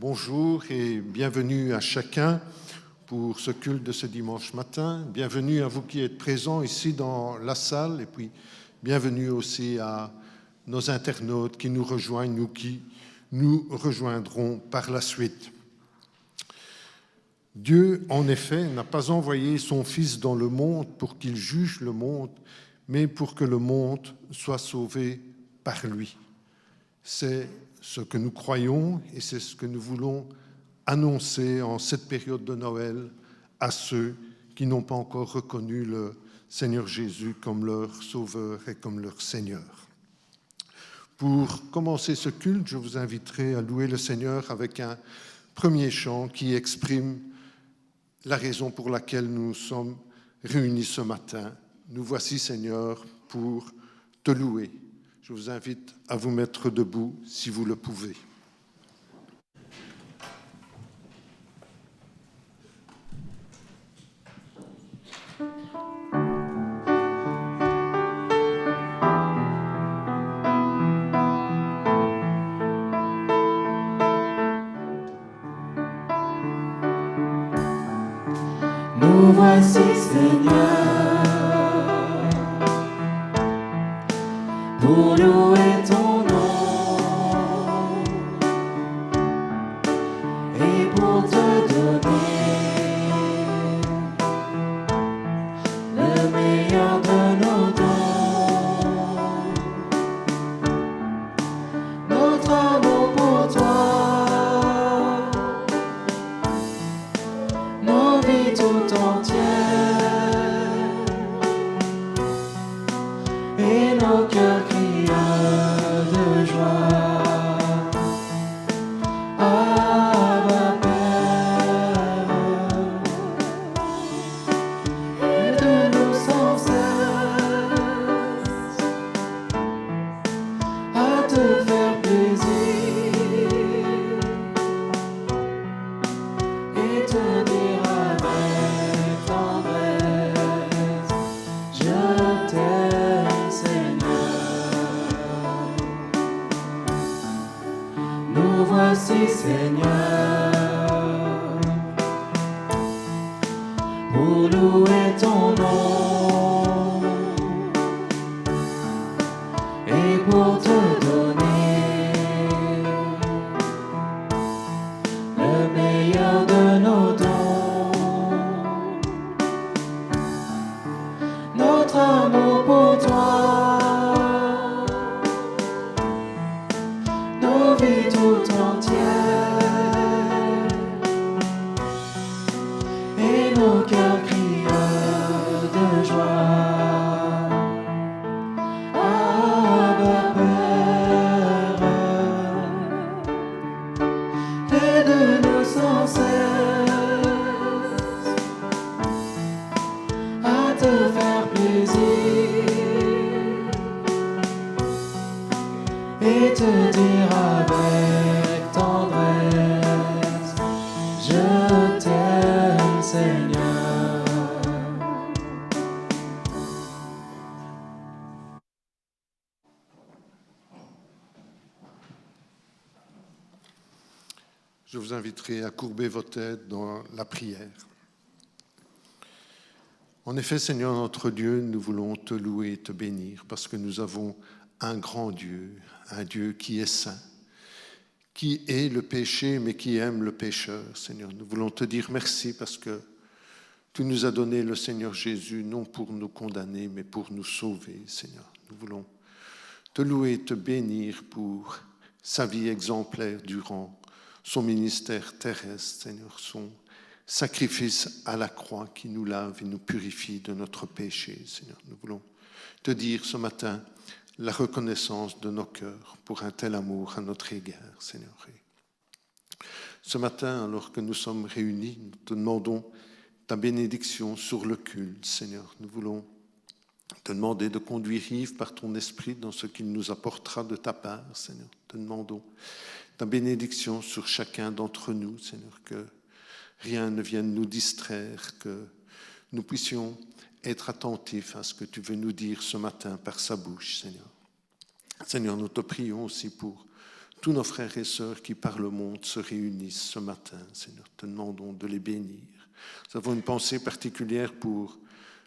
Bonjour et bienvenue à chacun pour ce culte de ce dimanche matin. Bienvenue à vous qui êtes présents ici dans la salle et puis bienvenue aussi à nos internautes qui nous rejoignent ou qui nous rejoindront par la suite. Dieu, en effet, n'a pas envoyé son Fils dans le monde pour qu'il juge le monde, mais pour que le monde soit sauvé par lui. C'est ce que nous croyons et c'est ce que nous voulons annoncer en cette période de Noël à ceux qui n'ont pas encore reconnu le Seigneur Jésus comme leur Sauveur et comme leur Seigneur. Pour commencer ce culte, je vous inviterai à louer le Seigneur avec un premier chant qui exprime la raison pour laquelle nous sommes réunis ce matin. Nous voici, Seigneur, pour te louer. Je vous invite à vous mettre debout si vous le pouvez. Nous voici, Seigneur, pour louer ton nom et pour te donner le meilleur de nos dons, notre amour pour toi, nos vies tout entières et nos cœurs crient de joie. Abba Père, aide-nous sans cesse à te faire plaisir et te dire avec tendresse, je t'aime, Seigneur. Nous voici, Seigneur, pour louer ton nom et pour te donner le meilleur de nos dons, notre amour pour toi, nos vies tout entières et nos cœurs crient de joie. Abba Père, aide-nous sans cesse à te faire plaisir et te dire avec tendresse, je t'aime, Seigneur. Je vous inviterai à courber vos têtes dans la prière. En effet, Seigneur notre Dieu, nous voulons te louer et te bénir parce que nous avons un grand Dieu, un Dieu qui est saint, qui est le péché mais qui aime le pécheur. Seigneur, nous voulons te dire merci parce que tu nous as donné le Seigneur Jésus non pour nous condamner mais pour nous sauver, Seigneur. Nous voulons te louer et te bénir pour sa vie exemplaire durant son ministère terrestre, Seigneur, son sacrifice à la croix qui nous lave et nous purifie de notre péché, Seigneur. Nous voulons te dire ce matin la reconnaissance de nos cœurs pour un tel amour à notre égard, Seigneur. Ce matin, alors que nous sommes réunis, nous te demandons ta bénédiction sur le culte, Seigneur. Nous voulons te demander de conduire Yves par ton esprit dans ce qu'il nous apportera de ta part, Seigneur. Te demandons ta bénédiction sur chacun d'entre nous, Seigneur, que rien ne vienne nous distraire, que nous puissions être attentifs à ce que tu veux nous dire ce matin par sa bouche, Seigneur. Seigneur, nous te prions aussi pour tous nos frères et sœurs qui par le monde se réunissent ce matin, Seigneur. Te demandons de les bénir. Nous avons une pensée particulière pour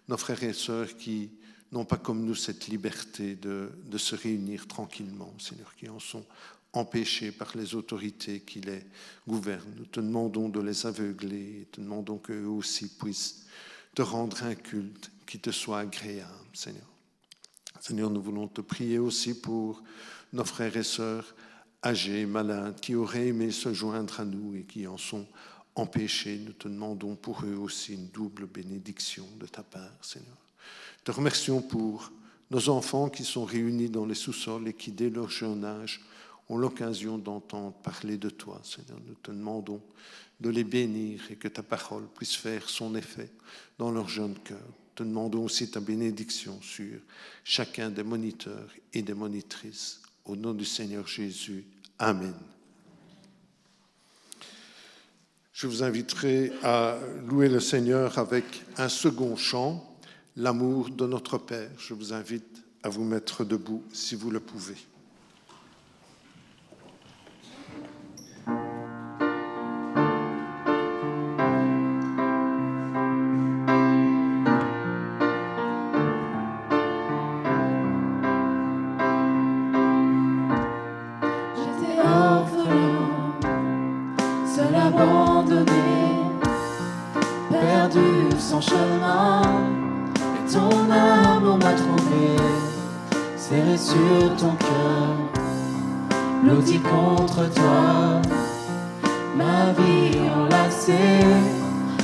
nos frères et sœurs qui n'ont pas comme nous cette liberté de se réunir tranquillement, Seigneur, qui en sont empêchés par les autorités qui les gouvernent. Nous te demandons de les aveugler et te demandons qu'eux aussi puissent te rendre un culte qui te soit agréable, Seigneur. Seigneur, nous voulons te prier aussi pour nos frères et sœurs âgés, malades, qui auraient aimé se joindre à nous et qui en sont empêchés. Nous te demandons pour eux aussi une double bénédiction de ta part, Seigneur. Te remercions pour nos enfants qui sont réunis dans les sous-sols et qui, dès leur jeune âge, ont l'occasion d'entendre parler de toi, Seigneur. Nous te demandons de les bénir et que ta parole puisse faire son effet dans leur jeune cœur. Te demandons aussi ta bénédiction sur chacun des moniteurs et des monitrices. Au nom du Seigneur Jésus. Amen. Je vous inviterai à louer le Seigneur avec un second chant, L'amour de notre Père. Je vous invite à vous mettre debout si vous le pouvez. Sans chemin, et ton amour m'a trouvé, serré sur ton cœur, blotti contre toi, ma vie enlacée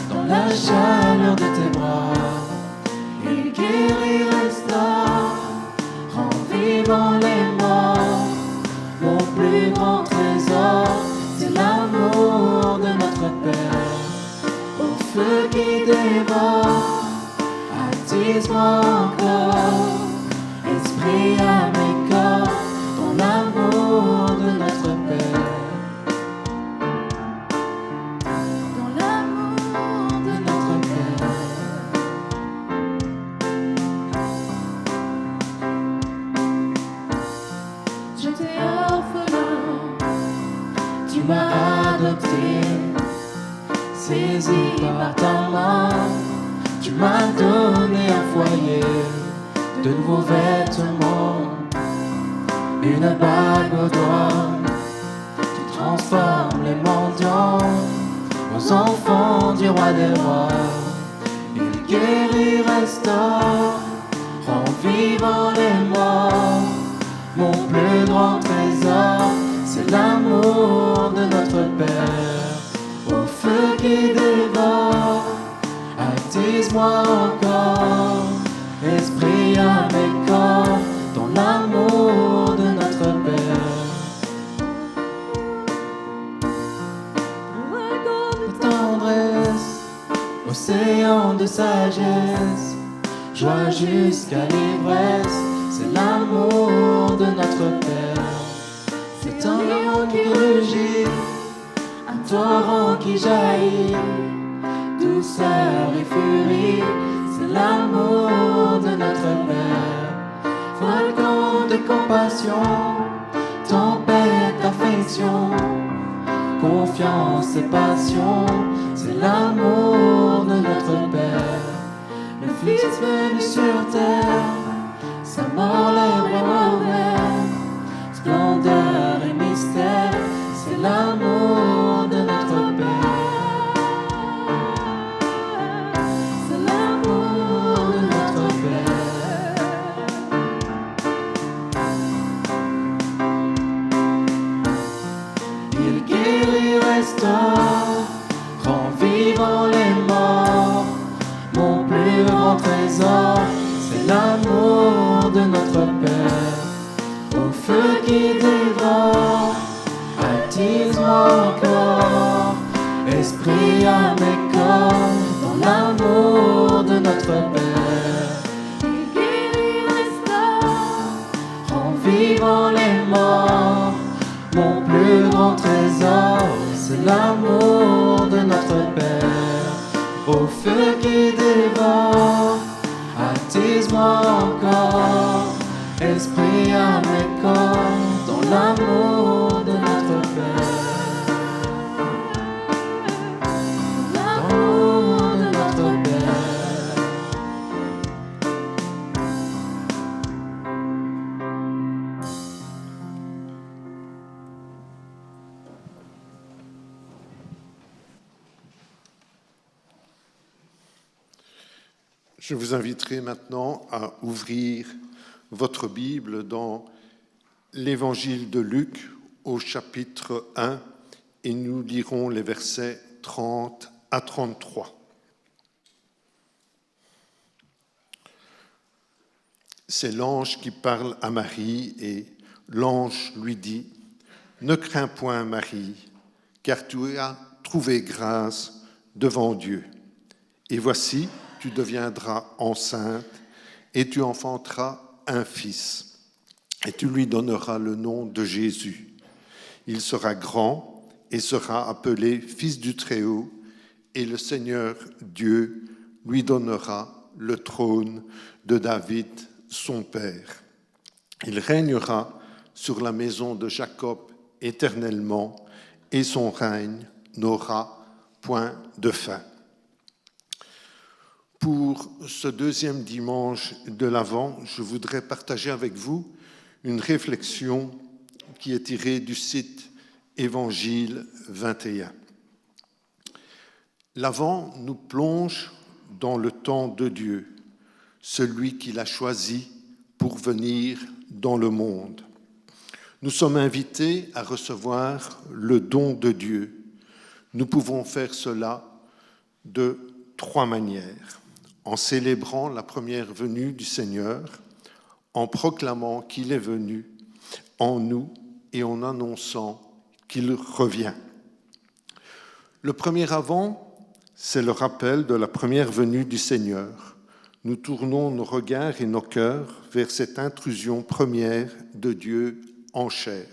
dans la chaleur de tes bras. Il guérit, restaure, rend vivant les morts. Mon plus grand trésor, c'est l'amour de notre Père. Feu qui dévore, attise-moi encore, esprit à mes corps, dans l'amour de notre Père. Dans l'amour de notre Père. J'étais orphelin, tu m'as adopté. Saisi par ta main, tu m'as donné un foyer, de nouveaux vêtements, une bague au doigt. Tu transformes les mendiants aux enfants du roi des rois. Il guérit, restaure, rend vivant les morts. Mon plus grand trésor, c'est l'amour de notre Père. Au feu qui dévore, attise-moi encore, esprit à mes corps, dans l'amour de notre Père. De tendresse, océan de sagesse, joie jusqu'à l'ivresse, c'est l'amour de notre Père. C'est un lion qui rugit, un torrent qui jaillit, douceur et furie, c'est l'amour de notre Père. Volcan de compassion, tempête d'affection, confiance et passion, c'est l'amour de notre Père. Le Fils venu sur terre, sa mort les bras ouverts, splendeur et mystère, c'est l'amour de notre Père. C'est l'amour de notre Père. Il guérit, restaure, rend vivant les morts. Mon plus grand trésor, c'est l'amour de notre Père. Au feu qui dévore, attise-moi encore, esprit à mes corps, dans l'amour de notre Père. Il guérit, restaure, rend vivant les morts. Mon plus grand trésor, c'est l'amour de notre Père. Au feu qui dévore, attise-moi encore, esprit à mes corps, dans l'amour de notre Père. Je vous inviterai maintenant à ouvrir votre Bible dans l'Évangile de Luc au chapitre 1 et nous lirons les versets 30 à 33. C'est l'ange qui parle à Marie et l'ange lui dit « Ne crains point, Marie, car tu as trouvé grâce devant Dieu. Et voici, tu deviendras enceinte et tu enfanteras un fils. Et tu lui donneras le nom de Jésus. Il sera grand et sera appelé Fils du Très-Haut, et le Seigneur Dieu lui donnera le trône de David, son père. Il régnera sur la maison de Jacob éternellement, et son règne n'aura point de fin. » Pour ce deuxième dimanche de l'Avent, je voudrais partager avec vous une réflexion qui est tirée du site Évangile 21. L'Avent nous plonge dans le temps de Dieu, celui qu'il a choisi pour venir dans le monde. Nous sommes invités à recevoir le don de Dieu. Nous pouvons faire cela de 3 manières. En célébrant la première venue du Seigneur, en proclamant qu'il est venu en nous et en annonçant qu'il revient. Le premier avant, c'est le rappel de la première venue du Seigneur. Nous tournons nos regards et nos cœurs vers cette intrusion première de Dieu en chair.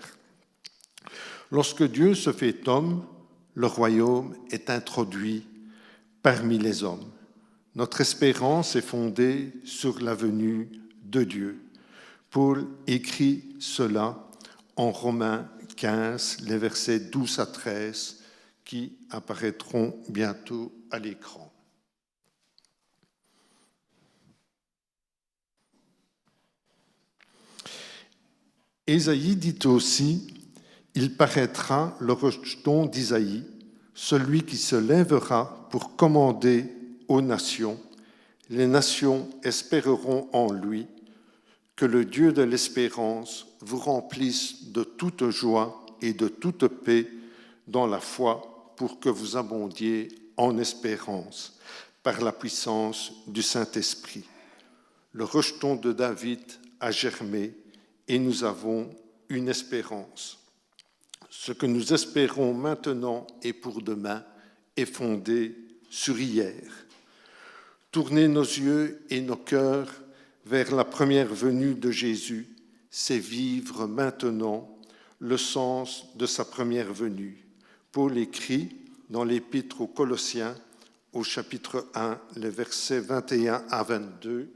Lorsque Dieu se fait homme, le royaume est introduit parmi les hommes. Notre espérance est fondée sur la venue de Dieu. Paul écrit cela en Romains 15, les versets 12 à 13, qui apparaîtront bientôt à l'écran. Ésaïe dit aussi « Il paraîtra le rejeton d'Isaïe, celui qui se lèvera pour commander aux nations. Les nations espéreront en lui. Que le Dieu de l'espérance vous remplisse de toute joie et de toute paix dans la foi pour que vous abondiez en espérance par la puissance du Saint-Esprit. Le rejeton de David a germé et nous avons une espérance. Ce que nous espérons maintenant et pour demain est fondé sur hier. Tourner nos yeux et nos cœurs vers la première venue de Jésus, c'est vivre maintenant le sens de sa première venue. Paul écrit dans l'Épître aux Colossiens, au chapitre 1, les versets 21 à 22.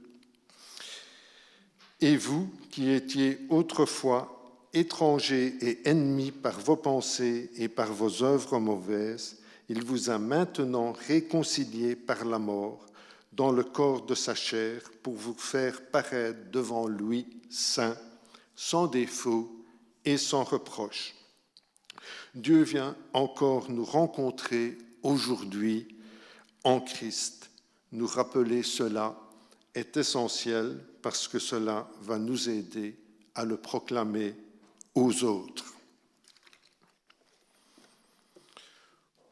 « Et vous, qui étiez autrefois étrangers et ennemis par vos pensées et par vos œuvres mauvaises, il vous a maintenant réconciliés par la mort dans le corps de sa chair pour vous faire paraître devant lui saint, sans défaut et sans reproche. Dieu vient encore nous rencontrer aujourd'hui en Christ. Nous rappeler cela est essentiel parce que cela va nous aider à le proclamer aux autres.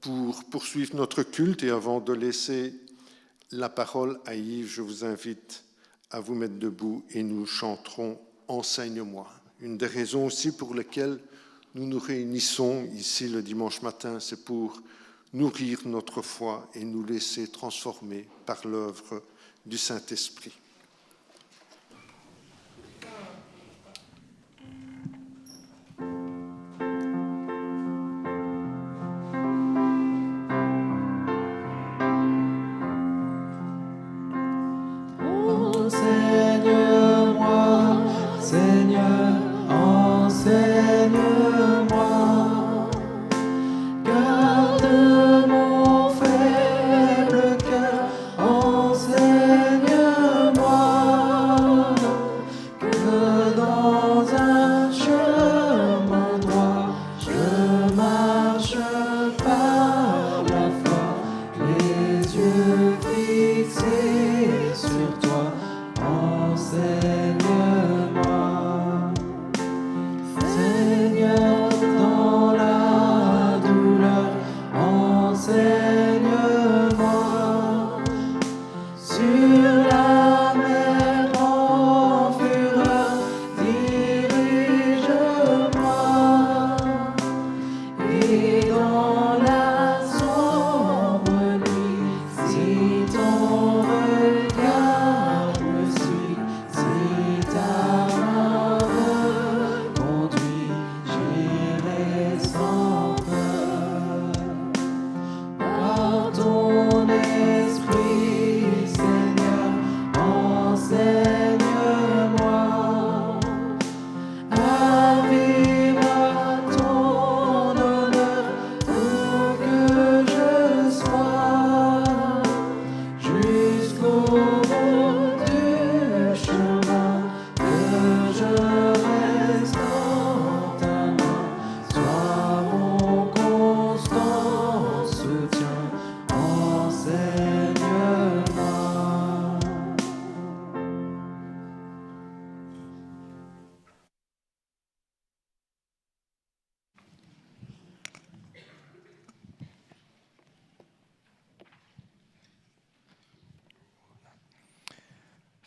Pour poursuivre notre culte et avant de laisser la parole à Yves, je vous invite à vous mettre debout et nous chanterons « Enseigne-moi ». Une des raisons aussi pour lesquelles nous nous réunissons ici le dimanche matin, c'est pour nourrir notre foi et nous laisser transformer par l'œuvre du Saint-Esprit. Garde mon faible cœur, enseigne-moi.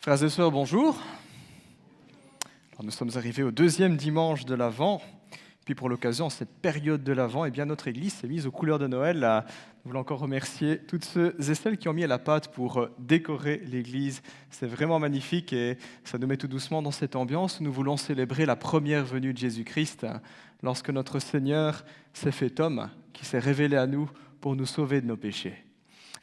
Frères et sœurs, bonjour. Alors, nous sommes arrivés au deuxième dimanche de l'Avent. Puis pour l'occasion, en cette période de l'Avent, notre Église s'est mise aux couleurs de Noël. Nous voulons encore remercier toutes ceux et celles qui ont mis à la pâte pour décorer l'Église. C'est vraiment magnifique et ça nous met tout doucement dans cette ambiance. Nous voulons célébrer la première venue de Jésus-Christ, lorsque notre Seigneur s'est fait homme, qui s'est révélé à nous pour nous sauver de nos péchés.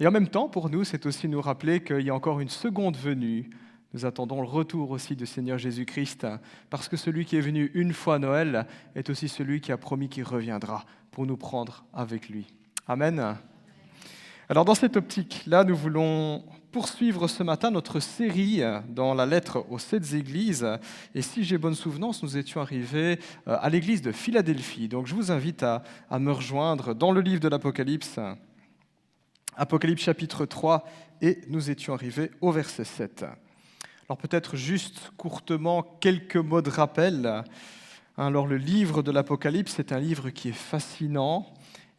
Et en même temps, pour nous, c'est aussi nous rappeler qu'il y a encore une seconde venue. Nous attendons le retour aussi du Seigneur Jésus-Christ, parce que celui qui est venu une fois à Noël est aussi celui qui a promis qu'il reviendra pour nous prendre avec lui. Amen. Alors dans cette optique-là, nous voulons poursuivre ce matin notre série dans la lettre aux 7 églises. Et si j'ai bonne souvenance, nous étions arrivés à l'église de Philadelphie. Donc je vous invite à me rejoindre dans le livre de l'Apocalypse, Apocalypse chapitre 3, et nous étions arrivés au verset 7. Alors peut-être juste courtement quelques mots de rappel. Alors le livre de l'Apocalypse, c'est un livre qui est fascinant.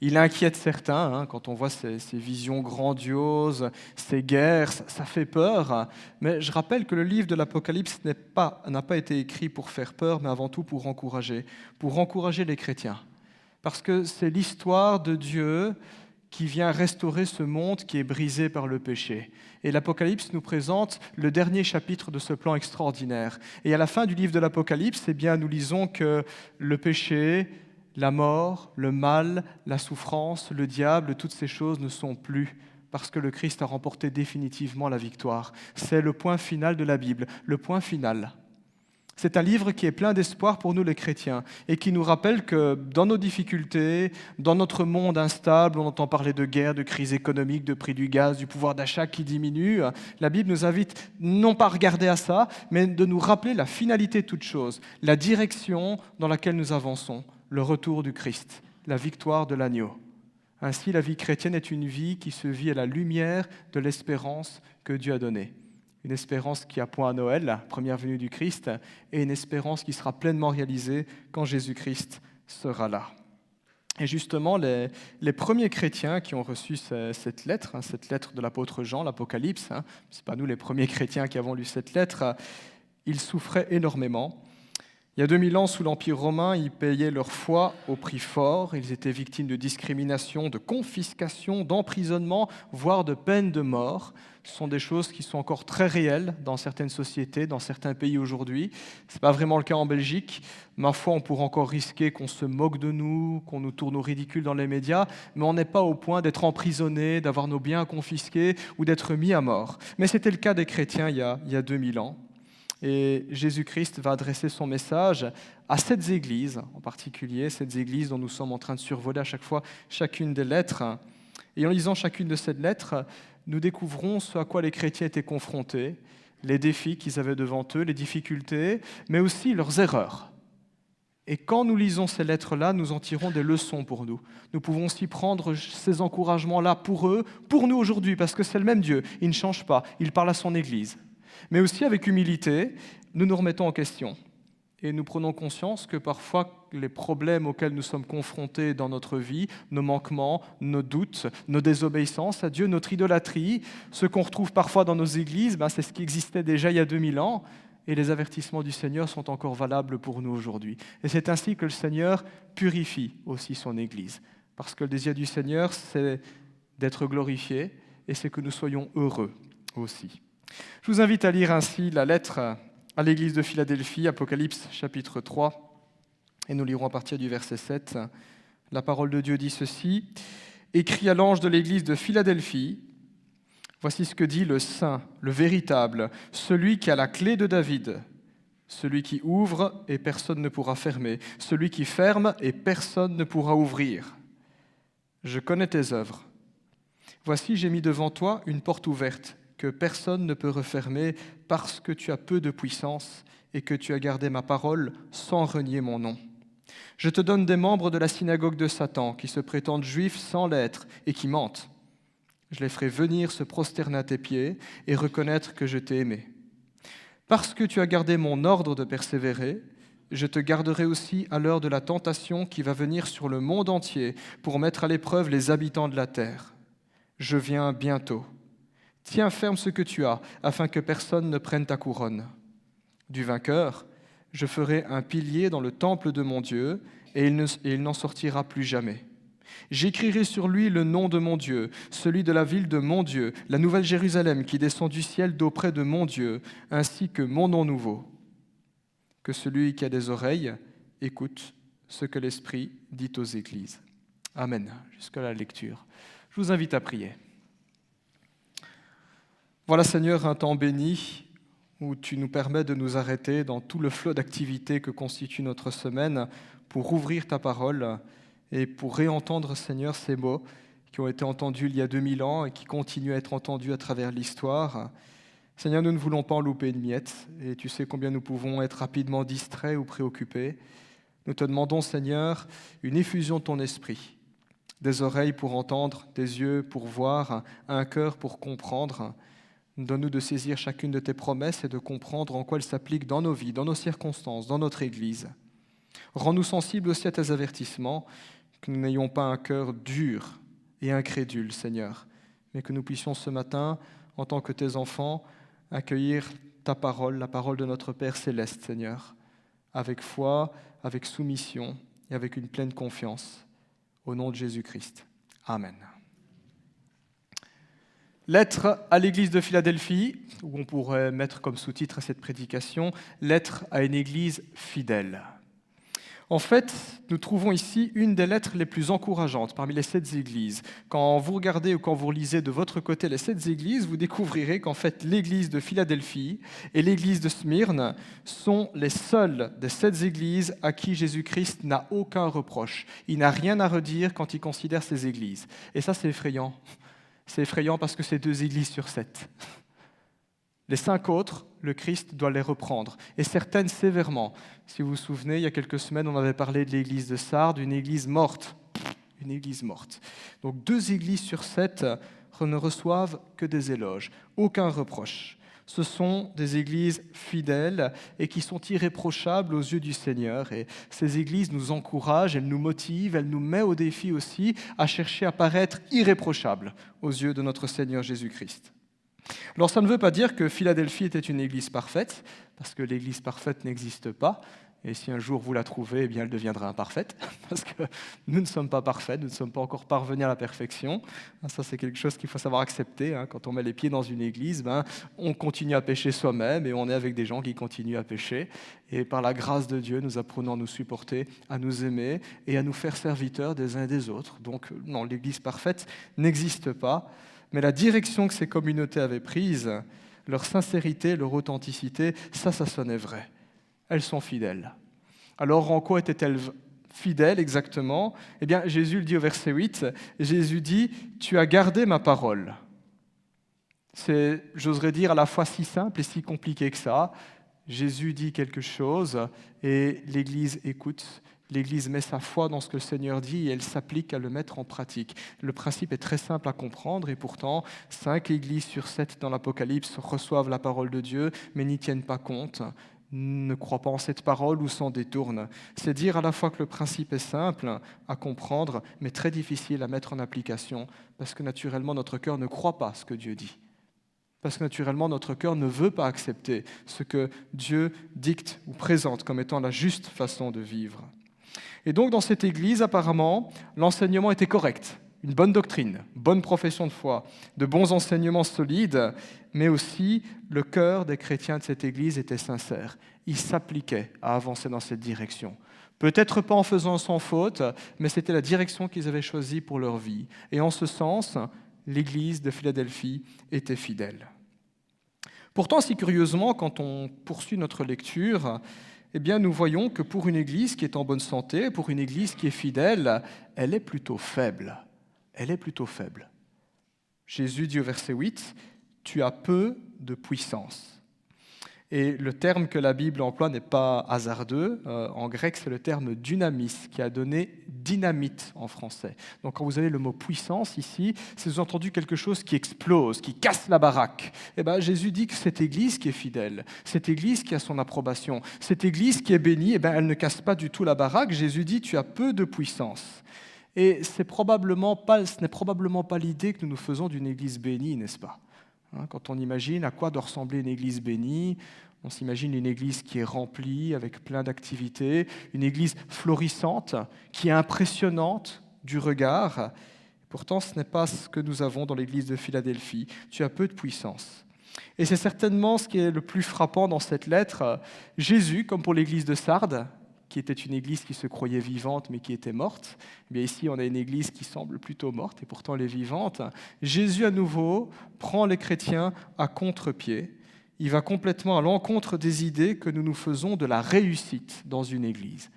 Il inquiète certains, quand on voit ces visions grandioses, ces guerres, ça fait peur. Mais je rappelle que le livre de l'Apocalypse n'a pas été écrit pour faire peur, mais avant tout pour encourager les chrétiens. Parce que c'est l'histoire de Dieu qui vient restaurer ce monde qui est brisé par le péché. Et l'Apocalypse nous présente le dernier chapitre de ce plan extraordinaire. Et à la fin du livre de l'Apocalypse, nous lisons que le péché, la mort, le mal, la souffrance, le diable, toutes ces choses ne sont plus, parce que le Christ a remporté définitivement la victoire. C'est le point final de la Bible, le point final. C'est un livre qui est plein d'espoir pour nous les chrétiens et qui nous rappelle que dans nos difficultés, dans notre monde instable, on entend parler de guerre, de crise économique, de prix du gaz, du pouvoir d'achat qui diminue. La Bible nous invite non pas à regarder à ça, mais de nous rappeler la finalité de toute chose, la direction dans laquelle nous avançons, le retour du Christ, la victoire de l'agneau. Ainsi, la vie chrétienne est une vie qui se vit à la lumière de l'espérance que Dieu a donnée. Une espérance qui a point à Noël, la première venue du Christ, et une espérance qui sera pleinement réalisée quand Jésus-Christ sera là. Et justement, les premiers chrétiens qui ont reçu cette lettre de l'apôtre Jean, l'Apocalypse, ce n'est pas nous les premiers chrétiens qui avons lu cette lettre, ils souffraient énormément. Il y a 2000 ans, sous l'Empire romain, ils payaient leur foi au prix fort. Ils étaient victimes de discrimination, de confiscation, d'emprisonnement, voire de peine de mort. Ce sont des choses qui sont encore très réelles dans certaines sociétés, dans certains pays aujourd'hui. Ce n'est pas vraiment le cas en Belgique. Ma foi, on pourrait encore risquer qu'on se moque de nous, qu'on nous tourne au ridicule dans les médias, mais on n'est pas au point d'être emprisonné, d'avoir nos biens confisqués ou d'être mis à mort. Mais c'était le cas des chrétiens il y a 2000 ans. Et Jésus-Christ va adresser son message à cette église, en particulier cette église dont nous sommes en train de survoler à chaque fois chacune des lettres. Et en lisant chacune de ces lettres, nous découvrons ce à quoi les chrétiens étaient confrontés, les défis qu'ils avaient devant eux, les difficultés, mais aussi leurs erreurs. Et quand nous lisons ces lettres-là, nous en tirons des leçons pour nous. Nous pouvons aussi prendre ces encouragements-là pour eux, pour nous aujourd'hui, parce que c'est le même Dieu, il ne change pas, il parle à son église. Mais aussi avec humilité, nous nous remettons en question et nous prenons conscience que parfois les problèmes auxquels nous sommes confrontés dans notre vie, nos manquements, nos doutes, nos désobéissances à Dieu, notre idolâtrie, ce qu'on retrouve parfois dans nos églises, c'est ce qui existait déjà il y a 2000 ans et les avertissements du Seigneur sont encore valables pour nous aujourd'hui. Et c'est ainsi que le Seigneur purifie aussi son Église, parce que le désir du Seigneur, c'est d'être glorifié et c'est que nous soyons heureux aussi. Je vous invite à lire ainsi la lettre à l'église de Philadelphie, Apocalypse chapitre 3, et nous lirons à partir du verset 7. La parole de Dieu dit ceci: « Écrit à l'ange de l'église de Philadelphie, voici ce que dit le Saint, le véritable, celui qui a la clé de David, celui qui ouvre et personne ne pourra fermer, celui qui ferme et personne ne pourra ouvrir. Je connais tes œuvres. Voici, j'ai mis devant toi une porte ouverte, que personne ne peut refermer parce que tu as peu de puissance et que tu as gardé ma parole sans renier mon nom. Je te donne des membres de la synagogue de Satan qui se prétendent juifs sans l'être et qui mentent. Je les ferai venir se prosterner à tes pieds et reconnaître que je t'ai aimé. Parce que tu as gardé mon ordre de persévérer, je te garderai aussi à l'heure de la tentation qui va venir sur le monde entier pour mettre à l'épreuve les habitants de la terre. Je viens bientôt. Tiens ferme ce que tu as, afin que personne ne prenne ta couronne. Du vainqueur, je ferai un pilier dans le temple de mon Dieu, et il n'en sortira plus jamais. J'écrirai sur lui le nom de mon Dieu, celui de la ville de mon Dieu, la nouvelle Jérusalem qui descend du ciel d'auprès de mon Dieu, ainsi que mon nom nouveau. Que celui qui a des oreilles écoute ce que l'Esprit dit aux églises. Amen. Jusqu'à la lecture. Je vous invite à prier. Voilà, Seigneur, un temps béni où tu nous permets de nous arrêter dans tout le flot d'activités que constitue notre semaine pour ouvrir ta parole et pour réentendre, Seigneur, ces mots qui ont été entendus il y a 2000 ans et qui continuent à être entendus à travers l'histoire. Seigneur, nous ne voulons pas en louper une miette et tu sais combien nous pouvons être rapidement distraits ou préoccupés. Nous te demandons, Seigneur, une effusion de ton esprit, des oreilles pour entendre, des yeux pour voir, un cœur pour comprendre. Donne-nous de saisir chacune de tes promesses et de comprendre en quoi elles s'appliquent dans nos vies, dans nos circonstances, dans notre Église. Rends-nous sensibles aussi à tes avertissements, que nous n'ayons pas un cœur dur et incrédule, Seigneur, mais que nous puissions ce matin, en tant que tes enfants, accueillir ta parole, la parole de notre Père céleste, Seigneur, avec foi, avec soumission et avec une pleine confiance. Au nom de Jésus-Christ. Amen. Lettre à l'église de Philadelphie, où on pourrait mettre comme sous-titre à cette prédication, lettre à une église fidèle. En fait, nous trouvons ici une des lettres les plus encourageantes parmi les 7 églises. Quand vous regardez ou quand vous lisez de votre côté les 7 églises, vous découvrirez qu'en fait l'église de Philadelphie et l'église de Smyrne sont les seules des 7 églises à qui Jésus-Christ n'a aucun reproche. Il n'a rien à redire quand il considère ces églises. Et ça, c'est effrayant. C'est effrayant parce que c'est 2 églises sur 7. Les 5 autres, le Christ doit les reprendre, et certaines sévèrement. Si vous vous souvenez, il y a quelques semaines, on avait parlé de l'église de Sardes, une église morte. Une église morte. Donc 2 églises sur 7 ne reçoivent que des éloges, aucun reproche. Ce sont des églises fidèles et qui sont irréprochables aux yeux du Seigneur. Et ces églises nous encouragent, elles nous motivent, elles nous mettent au défi aussi à chercher à paraître irréprochables aux yeux de notre Seigneur Jésus-Christ. Alors ça ne veut pas dire que Philadelphie était une église parfaite, parce que l'église parfaite n'existe pas, et si un jour vous la trouvez, eh bien elle deviendra imparfaite, parce que nous ne sommes pas parfaits, nous ne sommes pas encore parvenus à la perfection. Ça c'est quelque chose qu'il faut savoir accepter. Quand on met les pieds dans une église, on continue à pécher soi-même, et on est avec des gens qui continuent à pécher, et par la grâce de Dieu, nous apprenons à nous supporter, à nous aimer, et à nous faire serviteurs des uns et des autres. Donc non, l'église parfaite n'existe pas, mais la direction que ces communautés avaient prise, leur sincérité, leur authenticité, ça sonnait vrai. Elles sont fidèles. Alors, en quoi étaient-elles fidèles exactement ? Eh bien, Jésus le dit au verset 8, Jésus dit « Tu as gardé ma parole ». C'est, j'oserais dire, à la fois si simple et si compliqué que ça. Jésus dit quelque chose et l'Église écoute. L'Église met sa foi dans ce que le Seigneur dit et elle s'applique à le mettre en pratique. Le principe est très simple à comprendre et pourtant, 5 églises sur 7 dans l'Apocalypse reçoivent la parole de Dieu mais n'y tiennent pas compte, ne croient pas en cette parole ou s'en détournent. C'est dire à la fois que le principe est simple à comprendre mais très difficile à mettre en application parce que naturellement notre cœur ne croit pas ce que Dieu dit. Parce que naturellement, notre cœur ne veut pas accepter ce que Dieu dicte ou présente comme étant la juste façon de vivre. Et donc, dans cette église, apparemment, l'enseignement était correct. Une bonne doctrine, bonne profession de foi, de bons enseignements solides, mais aussi le cœur des chrétiens de cette église était sincère. Ils s'appliquaient à avancer dans cette direction. Peut-être pas en faisant sans faute, mais c'était la direction qu'ils avaient choisie pour leur vie. Et en ce sens, l'église de Philadelphie était fidèle. Pourtant, si curieusement, quand on poursuit notre lecture, eh bien, nous voyons que pour une église qui est en bonne santé, pour une église qui est fidèle, elle est plutôt faible. Elle est plutôt faible. Jésus dit au verset 8, « Tu as peu de puissance ». Et le terme que la Bible emploie n'est pas hasardeux. En grec, c'est le terme dynamis, qui a donné dynamite en français. Donc quand vous avez le mot puissance ici, c'est sous-entendu quelque chose qui explose, qui casse la baraque. Et bien, Jésus dit que cette église qui est fidèle, cette église qui a son approbation, cette église qui est bénie, elle ne casse pas du tout la baraque. Jésus dit, tu as peu de puissance. Et ce n'est probablement pas l'idée que nous nous faisons d'une église bénie, n'est-ce pas ? Quand on imagine à quoi doit ressembler une église bénie, on s'imagine une église qui est remplie avec plein d'activités, une église florissante, qui est impressionnante du regard. Pourtant, ce n'est pas ce que nous avons dans l'église de Philadelphie. Tu as peu de puissance. Et c'est certainement ce qui est le plus frappant dans cette lettre. Jésus, comme pour l'église de Sardes, qui était une église qui se croyait vivante mais qui était morte, eh bien ici on a une église qui semble plutôt morte et pourtant elle est vivante. Jésus à nouveau prend les chrétiens à contre-pied. Il va complètement à l'encontre des idées que nous nous faisons de la réussite dans une église.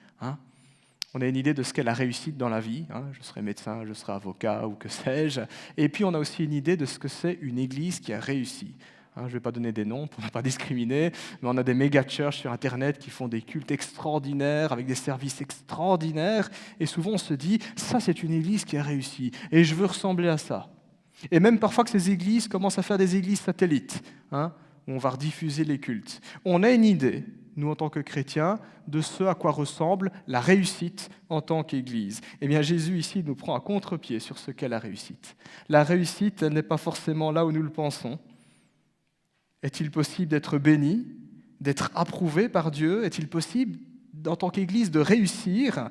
On a une idée de ce qu'est la réussite dans la vie. Je serai médecin, je serai avocat ou que sais-je. Et puis on a aussi une idée de ce que c'est une église qui a réussi. Je ne vais pas donner des noms pour ne pas discriminer, mais on a des méga-churches sur Internet qui font des cultes extraordinaires, avec des services extraordinaires, et souvent on se dit, ça c'est une église qui a réussi, et je veux ressembler à ça. Et même parfois que ces églises commencent à faire des églises satellites, où on va rediffuser les cultes. On a une idée, nous en tant que chrétiens, de ce à quoi ressemble la réussite en tant qu'Église. Eh bien Jésus ici nous prend à contre-pied sur ce qu'est la réussite. La réussite, elle n'est pas forcément là où nous le pensons. Est-il possible d'être béni, d'être approuvé par Dieu? Est-il possible, en tant qu'Église, de réussir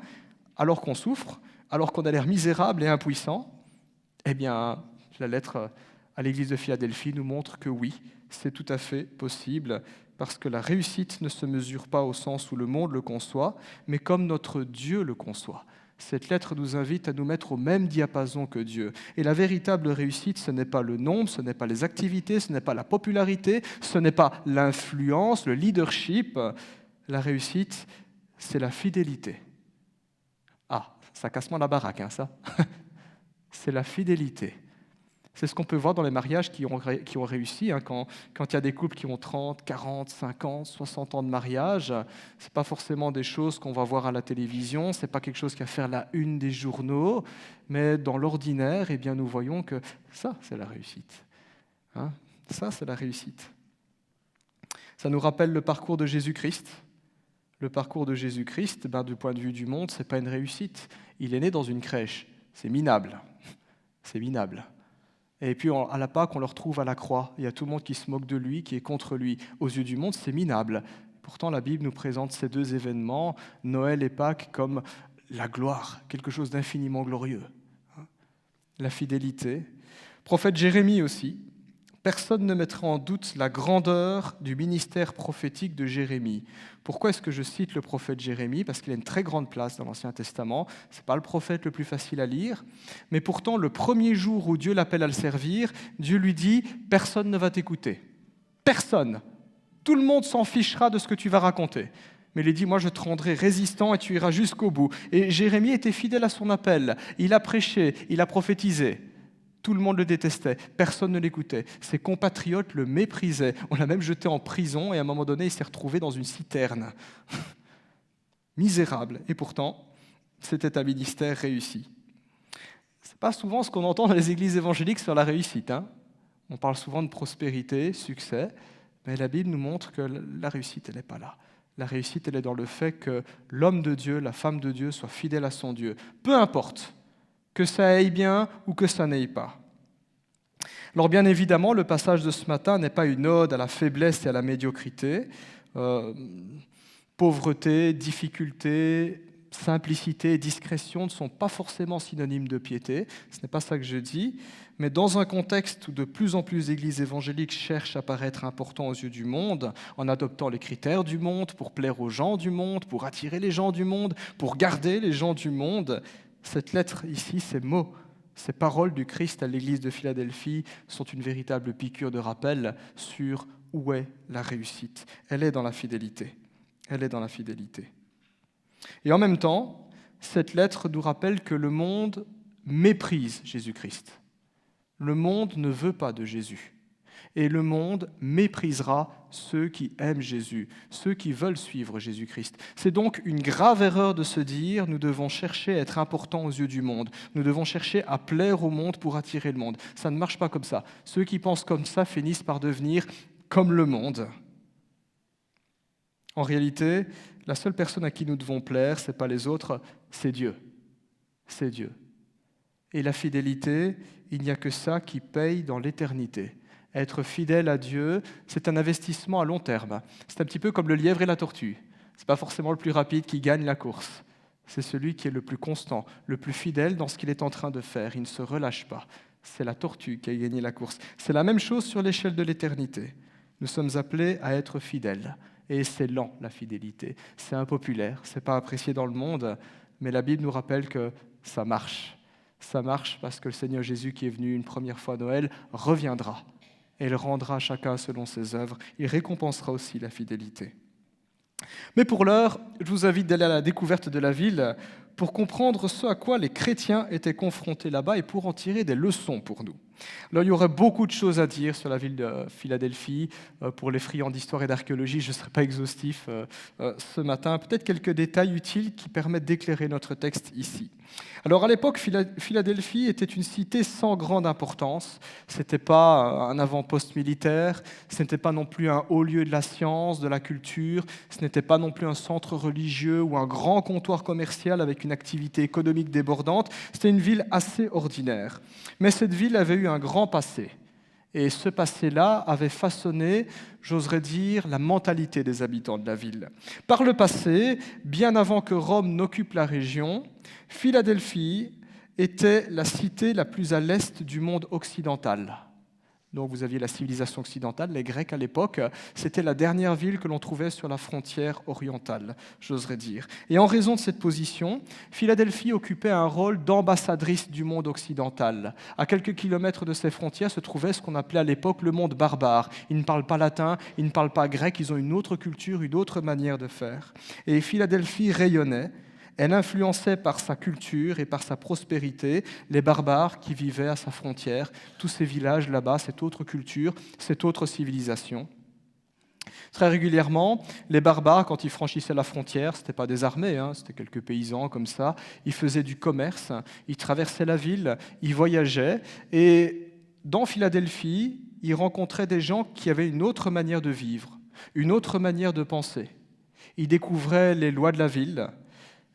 alors qu'on souffre, alors qu'on a l'air misérable et impuissant? Eh bien, la lettre à l'Église de Philadelphie nous montre que oui, c'est tout à fait possible, parce que la réussite ne se mesure pas au sens où le monde le conçoit, mais comme notre Dieu le conçoit. Cette lettre nous invite à nous mettre au même diapason que Dieu. Et la véritable réussite, ce n'est pas le nombre, ce n'est pas les activités, ce n'est pas la popularité, ce n'est pas l'influence, le leadership. La réussite, c'est la fidélité. Ah, ça casse moins la baraque, ça. C'est la fidélité. C'est ce qu'on peut voir dans les mariages qui ont réussi. Quand il y a des couples qui ont 30, 40, 50, 60 ans de mariage, ce n'est pas forcément des choses qu'on va voir à la télévision, ce n'est pas quelque chose qui va faire la une des journaux, mais dans l'ordinaire, eh bien, nous voyons que ça, c'est la réussite. Ça, c'est la réussite. Ça nous rappelle le parcours de Jésus-Christ. Le parcours de Jésus-Christ, du point de vue du monde, ce n'est pas une réussite. Il est né dans une crèche. C'est minable. C'est minable. Et puis à la Pâque, on le retrouve à la croix. Il y a tout le monde qui se moque de lui, qui est contre lui. Aux yeux du monde, c'est minable. Pourtant, la Bible nous présente ces deux événements, Noël et Pâques, comme la gloire, quelque chose d'infiniment glorieux. La fidélité. Prophète Jérémie aussi. Personne ne mettra en doute la grandeur du ministère prophétique de Jérémie. Pourquoi est-ce que je cite le prophète Jérémie? Parce qu'il a une très grande place dans l'Ancien Testament. Ce n'est pas le prophète le plus facile à lire. Mais pourtant, le premier jour où Dieu l'appelle à le servir, Dieu lui dit « Personne ne va t'écouter. Personne. Tout le monde s'en fichera de ce que tu vas raconter. » Mais il dit « Moi, je te rendrai résistant et tu iras jusqu'au bout. » Et Jérémie était fidèle à son appel. Il a prêché, il a prophétisé. Tout le monde le détestait, personne ne l'écoutait. Ses compatriotes le méprisaient. On l'a même jeté en prison et à un moment donné, il s'est retrouvé dans une citerne. Misérable. Et pourtant, c'était un ministère réussi. Ce n'est pas souvent ce qu'on entend dans les églises évangéliques sur la réussite. On parle souvent de prospérité, succès, mais la Bible nous montre que la réussite, elle n'est pas là. La réussite, elle est dans le fait que l'homme de Dieu, la femme de Dieu, soit fidèle à son Dieu. Peu importe que ça aille bien ou que ça n'aille pas. Alors bien évidemment, le passage de ce matin n'est pas une ode à la faiblesse et à la médiocrité. Pauvreté, difficulté, simplicité et discrétion ne sont pas forcément synonymes de piété. Ce n'est pas ça que je dis. Mais dans un contexte où de plus en plus d'églises évangéliques cherchent à paraître importants aux yeux du monde, en adoptant les critères du monde, pour plaire aux gens du monde, pour attirer les gens du monde, pour garder les gens du monde, cette lettre ici, ces mots, ces paroles du Christ à l'église de Philadelphie sont une véritable piqûre de rappel sur où est la réussite. Elle est dans la fidélité. Elle est dans la fidélité. Et en même temps, cette lettre nous rappelle que le monde méprise Jésus-Christ. Le monde ne veut pas de Jésus. Et le monde méprisera ceux qui aiment Jésus, ceux qui veulent suivre Jésus-Christ. C'est donc une grave erreur de se dire nous devons chercher à être importants aux yeux du monde. Nous devons chercher à plaire au monde pour attirer le monde. Ça ne marche pas comme ça. Ceux qui pensent comme ça finissent par devenir comme le monde. En réalité, la seule personne à qui nous devons plaire, ce n'est pas les autres, c'est Dieu. C'est Dieu. Et la fidélité, il n'y a que ça qui paye dans l'éternité. Être fidèle à Dieu, c'est un investissement à long terme. C'est un petit peu comme le lièvre et la tortue. Ce n'est pas forcément le plus rapide qui gagne la course. C'est celui qui est le plus constant, le plus fidèle dans ce qu'il est en train de faire. Il ne se relâche pas. C'est la tortue qui a gagné la course. C'est la même chose sur l'échelle de l'éternité. Nous sommes appelés à être fidèles. Et c'est lent, la fidélité. C'est impopulaire, ce n'est pas apprécié dans le monde, mais la Bible nous rappelle que ça marche. Ça marche parce que le Seigneur Jésus, qui est venu une première fois à Noël, reviendra. Et il rendra chacun selon ses œuvres. Il récompensera aussi la fidélité. Mais pour l'heure, je vous invite d'aller à la découverte de la ville pour comprendre ce à quoi les chrétiens étaient confrontés là-bas et pour en tirer des leçons pour nous. Alors, il y aurait beaucoup de choses à dire sur la ville de Philadelphie. Pour les friands d'histoire et d'archéologie, je ne serai pas exhaustif ce matin. Peut-être quelques détails utiles qui permettent d'éclairer notre texte ici. Alors, à l'époque, Philadelphie était une cité sans grande importance. Ce n'était pas un avant-poste militaire, ce n'était pas non plus un haut lieu de la science, de la culture, ce n'était pas non plus un centre religieux ou un grand comptoir commercial avec une activité économique débordante. C'était une ville assez ordinaire. Mais cette ville avait eu un grand passé. Et ce passé-là avait façonné, j'oserais dire, la mentalité des habitants de la ville. Par le passé, bien avant que Rome n'occupe la région, Philadelphie était la cité la plus à l'est du monde occidental. Donc vous aviez la civilisation occidentale, les Grecs à l'époque, c'était la dernière ville que l'on trouvait sur la frontière orientale, j'oserais dire. Et en raison de cette position, Philadelphie occupait un rôle d'ambassadrice du monde occidental. À quelques kilomètres de ses frontières se trouvait ce qu'on appelait à l'époque le monde barbare. Ils ne parlent pas latin, ils ne parlent pas grec, ils ont une autre culture, une autre manière de faire. Et Philadelphie rayonnait. Elle influençait par sa culture et par sa prospérité les barbares qui vivaient à sa frontière, tous ces villages là-bas, cette autre culture, cette autre civilisation. Très régulièrement, les barbares, quand ils franchissaient la frontière, ce n'était pas des armées, c'était quelques paysans comme ça, ils faisaient du commerce, ils traversaient la ville, ils voyageaient, et dans Philadelphie, ils rencontraient des gens qui avaient une autre manière de vivre, une autre manière de penser. Ils découvraient les lois de la ville,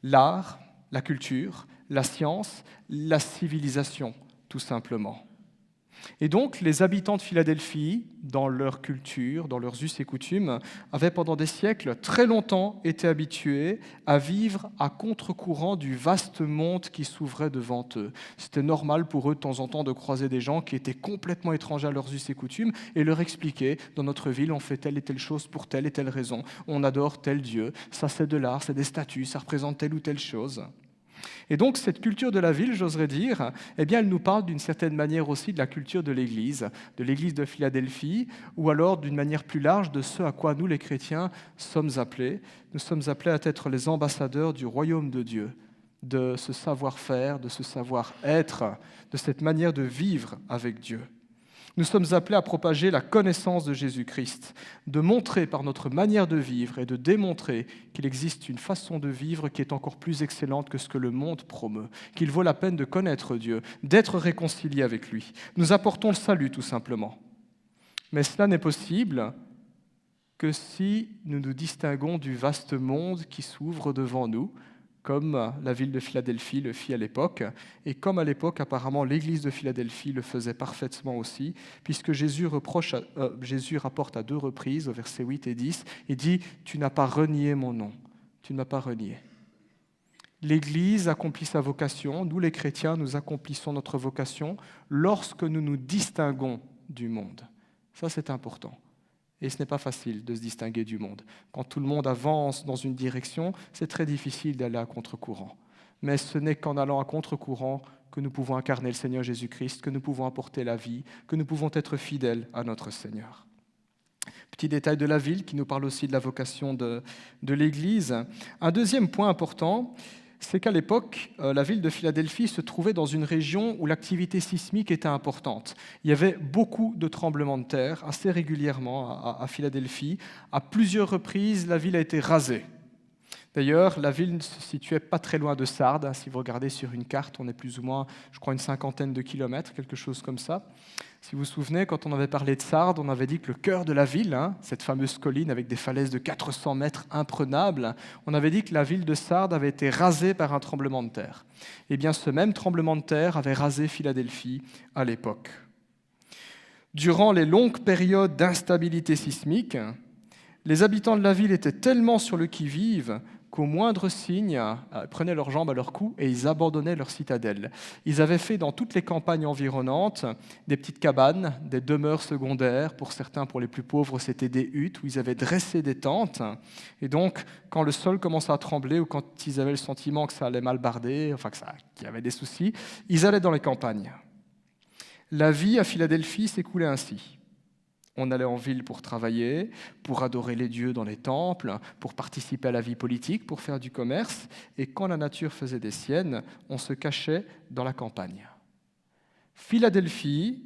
l'art, la culture, la science, la civilisation, tout simplement. Et donc, les habitants de Philadelphie, dans leur culture, dans leurs us et coutumes, avaient pendant des siècles, très longtemps, été habitués à vivre à contre-courant du vaste monde qui s'ouvrait devant eux. C'était normal pour eux, de temps en temps, de croiser des gens qui étaient complètement étrangers à leurs us et coutumes et leur expliquer, dans notre ville, on fait telle et telle chose pour telle et telle raison, on adore tel Dieu, ça c'est de l'art, c'est des statues, ça représente telle ou telle chose. Et donc, cette culture de la ville, j'oserais dire, eh bien, elle nous parle d'une certaine manière aussi de la culture de l'Église de Philadelphie, ou alors d'une manière plus large de ce à quoi nous, les chrétiens, sommes appelés. Nous sommes appelés à être les ambassadeurs du royaume de Dieu, de ce savoir-faire, de ce savoir-être, de cette manière de vivre avec Dieu. Nous sommes appelés à propager la connaissance de Jésus-Christ, de montrer par notre manière de vivre et de démontrer qu'il existe une façon de vivre qui est encore plus excellente que ce que le monde promeut, qu'il vaut la peine de connaître Dieu, d'être réconcilié avec lui. Nous apportons le salut tout simplement. Mais cela n'est possible que si nous nous distinguons du vaste monde qui s'ouvre devant nous, comme la ville de Philadelphie le fit à l'époque, et comme à l'époque, apparemment, l'église de Philadelphie le faisait parfaitement aussi, puisque Jésus rapporte à 2 reprises, au versets 8 et 10, il dit « Tu n'as pas renié mon nom, tu ne m'as pas renié ». L'Église accomplit sa vocation, nous les chrétiens, nous accomplissons notre vocation lorsque nous nous distinguons du monde. Ça, c'est important. Et ce n'est pas facile de se distinguer du monde. Quand tout le monde avance dans une direction, c'est très difficile d'aller à contre-courant. Mais ce n'est qu'en allant à contre-courant que nous pouvons incarner le Seigneur Jésus-Christ, que nous pouvons apporter la vie, que nous pouvons être fidèles à notre Seigneur. Petit détail de la ville qui nous parle aussi de la vocation de l'Église. Un deuxième point important, c'est qu'à l'époque, la ville de Philadelphie se trouvait dans une région où l'activité sismique était importante. Il y avait beaucoup de tremblements de terre, assez régulièrement à Philadelphie. À plusieurs reprises, la ville a été rasée. D'ailleurs, la ville se situait pas très loin de Sardes. Si vous regardez sur une carte, on est plus ou moins, je crois, une 50aine de kilomètres, quelque chose comme ça. Si vous vous souvenez, quand on avait parlé de Sardes, on avait dit que le cœur de la ville, cette fameuse colline avec des falaises de 400 mètres imprenables, on avait dit que la ville de Sardes avait été rasée par un tremblement de terre. Eh bien, ce même tremblement de terre avait rasé Philadelphie à l'époque. Durant les longues périodes d'instabilité sismique, les habitants de la ville étaient tellement sur le qui-vive qu'au moindre signe, prenaient leurs jambes à leur cou et ils abandonnaient leur citadelle. Ils avaient fait dans toutes les campagnes environnantes des petites cabanes, des demeures secondaires. Pour certains, pour les plus pauvres, c'était des huttes où ils avaient dressé des tentes. Et donc, quand le sol commençait à trembler ou quand ils avaient le sentiment que ça allait mal barder, qu'il y avait des soucis, ils allaient dans les campagnes. La vie à Philadelphie s'écoulait ainsi. On allait en ville pour travailler, pour adorer les dieux dans les temples, pour participer à la vie politique, pour faire du commerce. Et quand la nature faisait des siennes, on se cachait dans la campagne. Philadelphie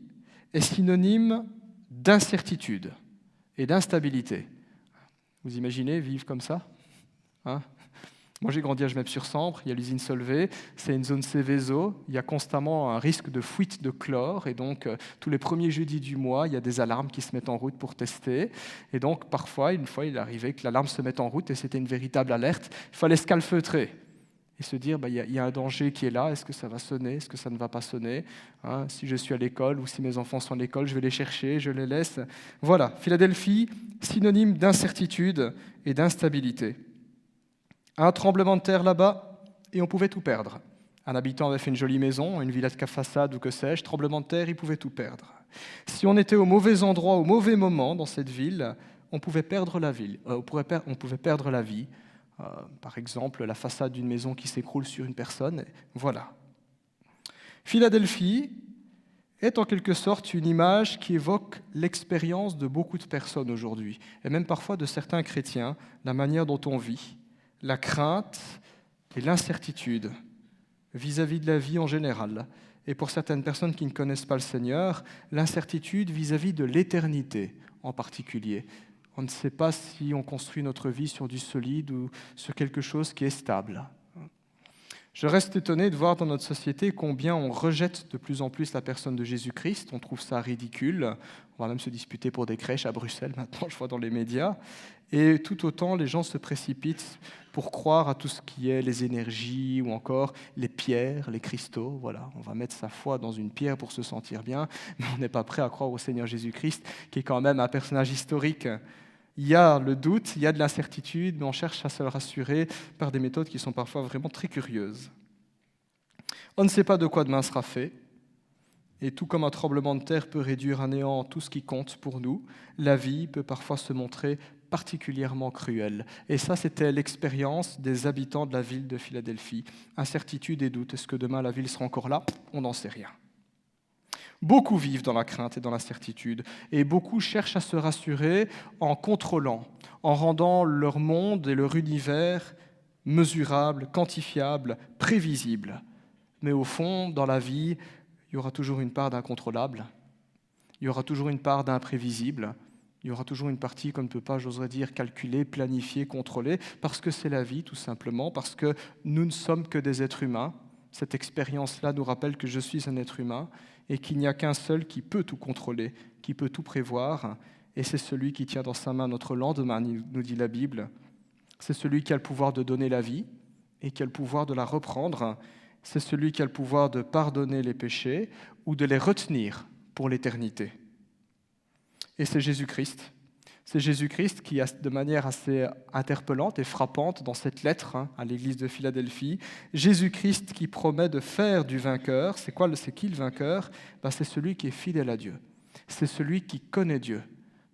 est synonyme d'incertitude et d'instabilité. Vous imaginez vivre comme ça, hein? Moi, j'ai grandi à Gemep-sur-Sambre, il y a l'usine Solvay, c'est une zone Céveso, il y a constamment un risque de fuite de chlore, et donc tous les premiers jeudis du mois, il y a des alarmes qui se mettent en route pour tester. Et donc, parfois, une fois, il arrivait que l'alarme se mette en route, et c'était une véritable alerte. Il fallait se calfeutrer et se dire, il y a un danger qui est là, est-ce que ça va sonner, est-ce que ça ne va pas sonner, hein? Si je suis à l'école ou si mes enfants sont à l'école, je vais les chercher, je les laisse. Voilà, Philadelphie, synonyme d'incertitude et d'instabilité. Un tremblement de terre là-bas, et on pouvait tout perdre. Un habitant avait fait une jolie maison, une villa de façade ou que sais-je, tremblement de terre, il pouvait tout perdre. Si on était au mauvais endroit, au mauvais moment dans cette ville, on pouvait perdre la ville, on pouvait perdre la vie. Par exemple, la façade d'une maison qui s'écroule sur une personne, voilà. Philadelphie est en quelque sorte une image qui évoque l'expérience de beaucoup de personnes aujourd'hui, et même parfois de certains chrétiens, la manière dont on vit. La crainte et l'incertitude vis-à-vis de la vie en général. Et pour certaines personnes qui ne connaissent pas le Seigneur, l'incertitude vis-à-vis de l'éternité en particulier. On ne sait pas si on construit notre vie sur du solide ou sur quelque chose qui est stable. Je reste étonné de voir dans notre société combien on rejette de plus en plus la personne de Jésus-Christ. On trouve ça ridicule. On va même se disputer pour des crèches à Bruxelles, maintenant, je vois dans les médias. Et tout autant, les gens se précipitent pour croire à tout ce qui est les énergies ou encore les pierres, les cristaux. Voilà, on va mettre sa foi dans une pierre pour se sentir bien, mais on n'est pas prêt à croire au Seigneur Jésus-Christ, qui est quand même un personnage historique. Il y a le doute, il y a de l'incertitude, mais on cherche à se le rassurer par des méthodes qui sont parfois vraiment très curieuses. On ne sait pas de quoi demain sera fait, et tout comme un tremblement de terre peut réduire à néant tout ce qui compte pour nous, la vie peut parfois se montrer particulièrement cruelle. Et ça, c'était l'expérience des habitants de la ville de Philadelphie. Incertitude et doute. Est-ce que demain la ville sera encore là ? On n'en sait rien. Beaucoup vivent dans la crainte et dans l'incertitude, et beaucoup cherchent à se rassurer en contrôlant, en rendant leur monde et leur univers mesurables, quantifiables, prévisibles. Mais au fond, dans la vie, il y aura toujours une part d'incontrôlable, il y aura toujours une part d'imprévisible, il y aura toujours une partie qu'on ne peut pas, j'oserais dire, calculer, planifier, contrôler, parce que c'est la vie, tout simplement, parce que nous ne sommes que des êtres humains. Cette expérience-là nous rappelle que je suis un être humain et qu'il n'y a qu'un seul qui peut tout contrôler, qui peut tout prévoir, et c'est celui qui tient dans sa main notre lendemain, nous dit la Bible. C'est celui qui a le pouvoir de donner la vie et qui a le pouvoir de la reprendre. C'est celui qui a le pouvoir de pardonner les péchés ou de les retenir pour l'éternité. Et c'est Jésus-Christ. C'est Jésus-Christ qui, de manière assez interpellante et frappante dans cette lettre à l'église de Philadelphie, Jésus-Christ qui promet de faire du vainqueur. C'est qui le vainqueur ? C'est celui qui est fidèle à Dieu. C'est celui qui connaît Dieu.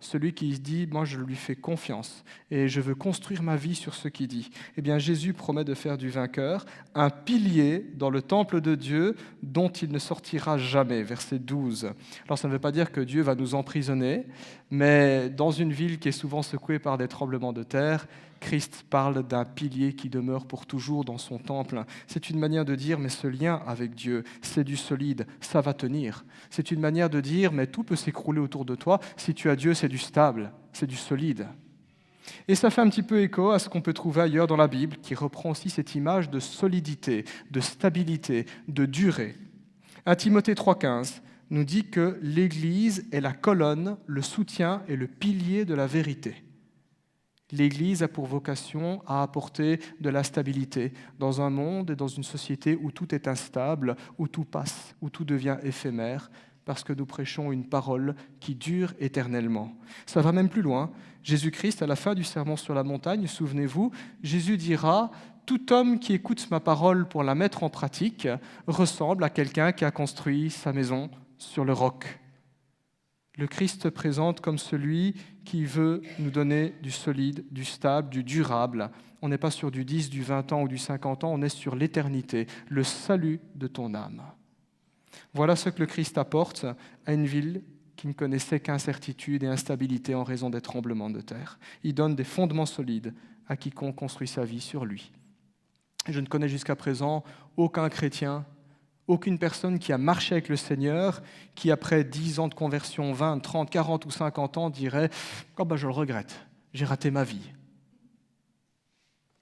Celui qui se dit, moi je lui fais confiance et je veux construire ma vie sur ce qu'il dit. Eh bien Jésus promet de faire du vainqueur un pilier dans le temple de Dieu dont il ne sortira jamais. Verset 12. Alors ça ne veut pas dire que Dieu va nous emprisonner, mais dans une ville qui est souvent secouée par des tremblements de terre, Christ parle d'un pilier qui demeure pour toujours dans son temple. C'est une manière de dire, mais ce lien avec Dieu, c'est du solide, ça va tenir. C'est une manière de dire, mais tout peut s'écrouler autour de toi. Si tu as Dieu, c'est du stable, c'est du solide. Et ça fait un petit peu écho à ce qu'on peut trouver ailleurs dans la Bible, qui reprend aussi cette image de solidité, de stabilité, de durée. 1 Timothée 3,15 nous dit que l'Église est la colonne, le soutien et le pilier de la vérité. L'Église a pour vocation à apporter de la stabilité dans un monde et dans une société où tout est instable, où tout passe, où tout devient éphémère. parce que nous prêchons une parole qui dure éternellement. Ça va même plus loin. Jésus-Christ, à la fin du sermon sur la montagne, souvenez-vous, Jésus dira « Tout homme qui écoute ma parole pour la mettre en pratique ressemble à quelqu'un qui a construit sa maison sur le roc. » Le Christ se présente comme celui qui veut nous donner du solide, du stable, du durable. On n'est pas sur du 10, du 20 ans ou du 50 ans, on est sur l'éternité, le salut de ton âme. Voilà ce que le Christ apporte à une ville qui ne connaissait qu'incertitude et instabilité en raison des tremblements de terre. Il donne des fondements solides à quiconque construit sa vie sur lui. Je ne connais jusqu'à présent aucun chrétien, aucune personne qui a marché avec le Seigneur, qui après 10 ans de conversion, 20, 30, 40 ou 50 ans, dirait « Oh ben je le regrette, j'ai raté ma vie ».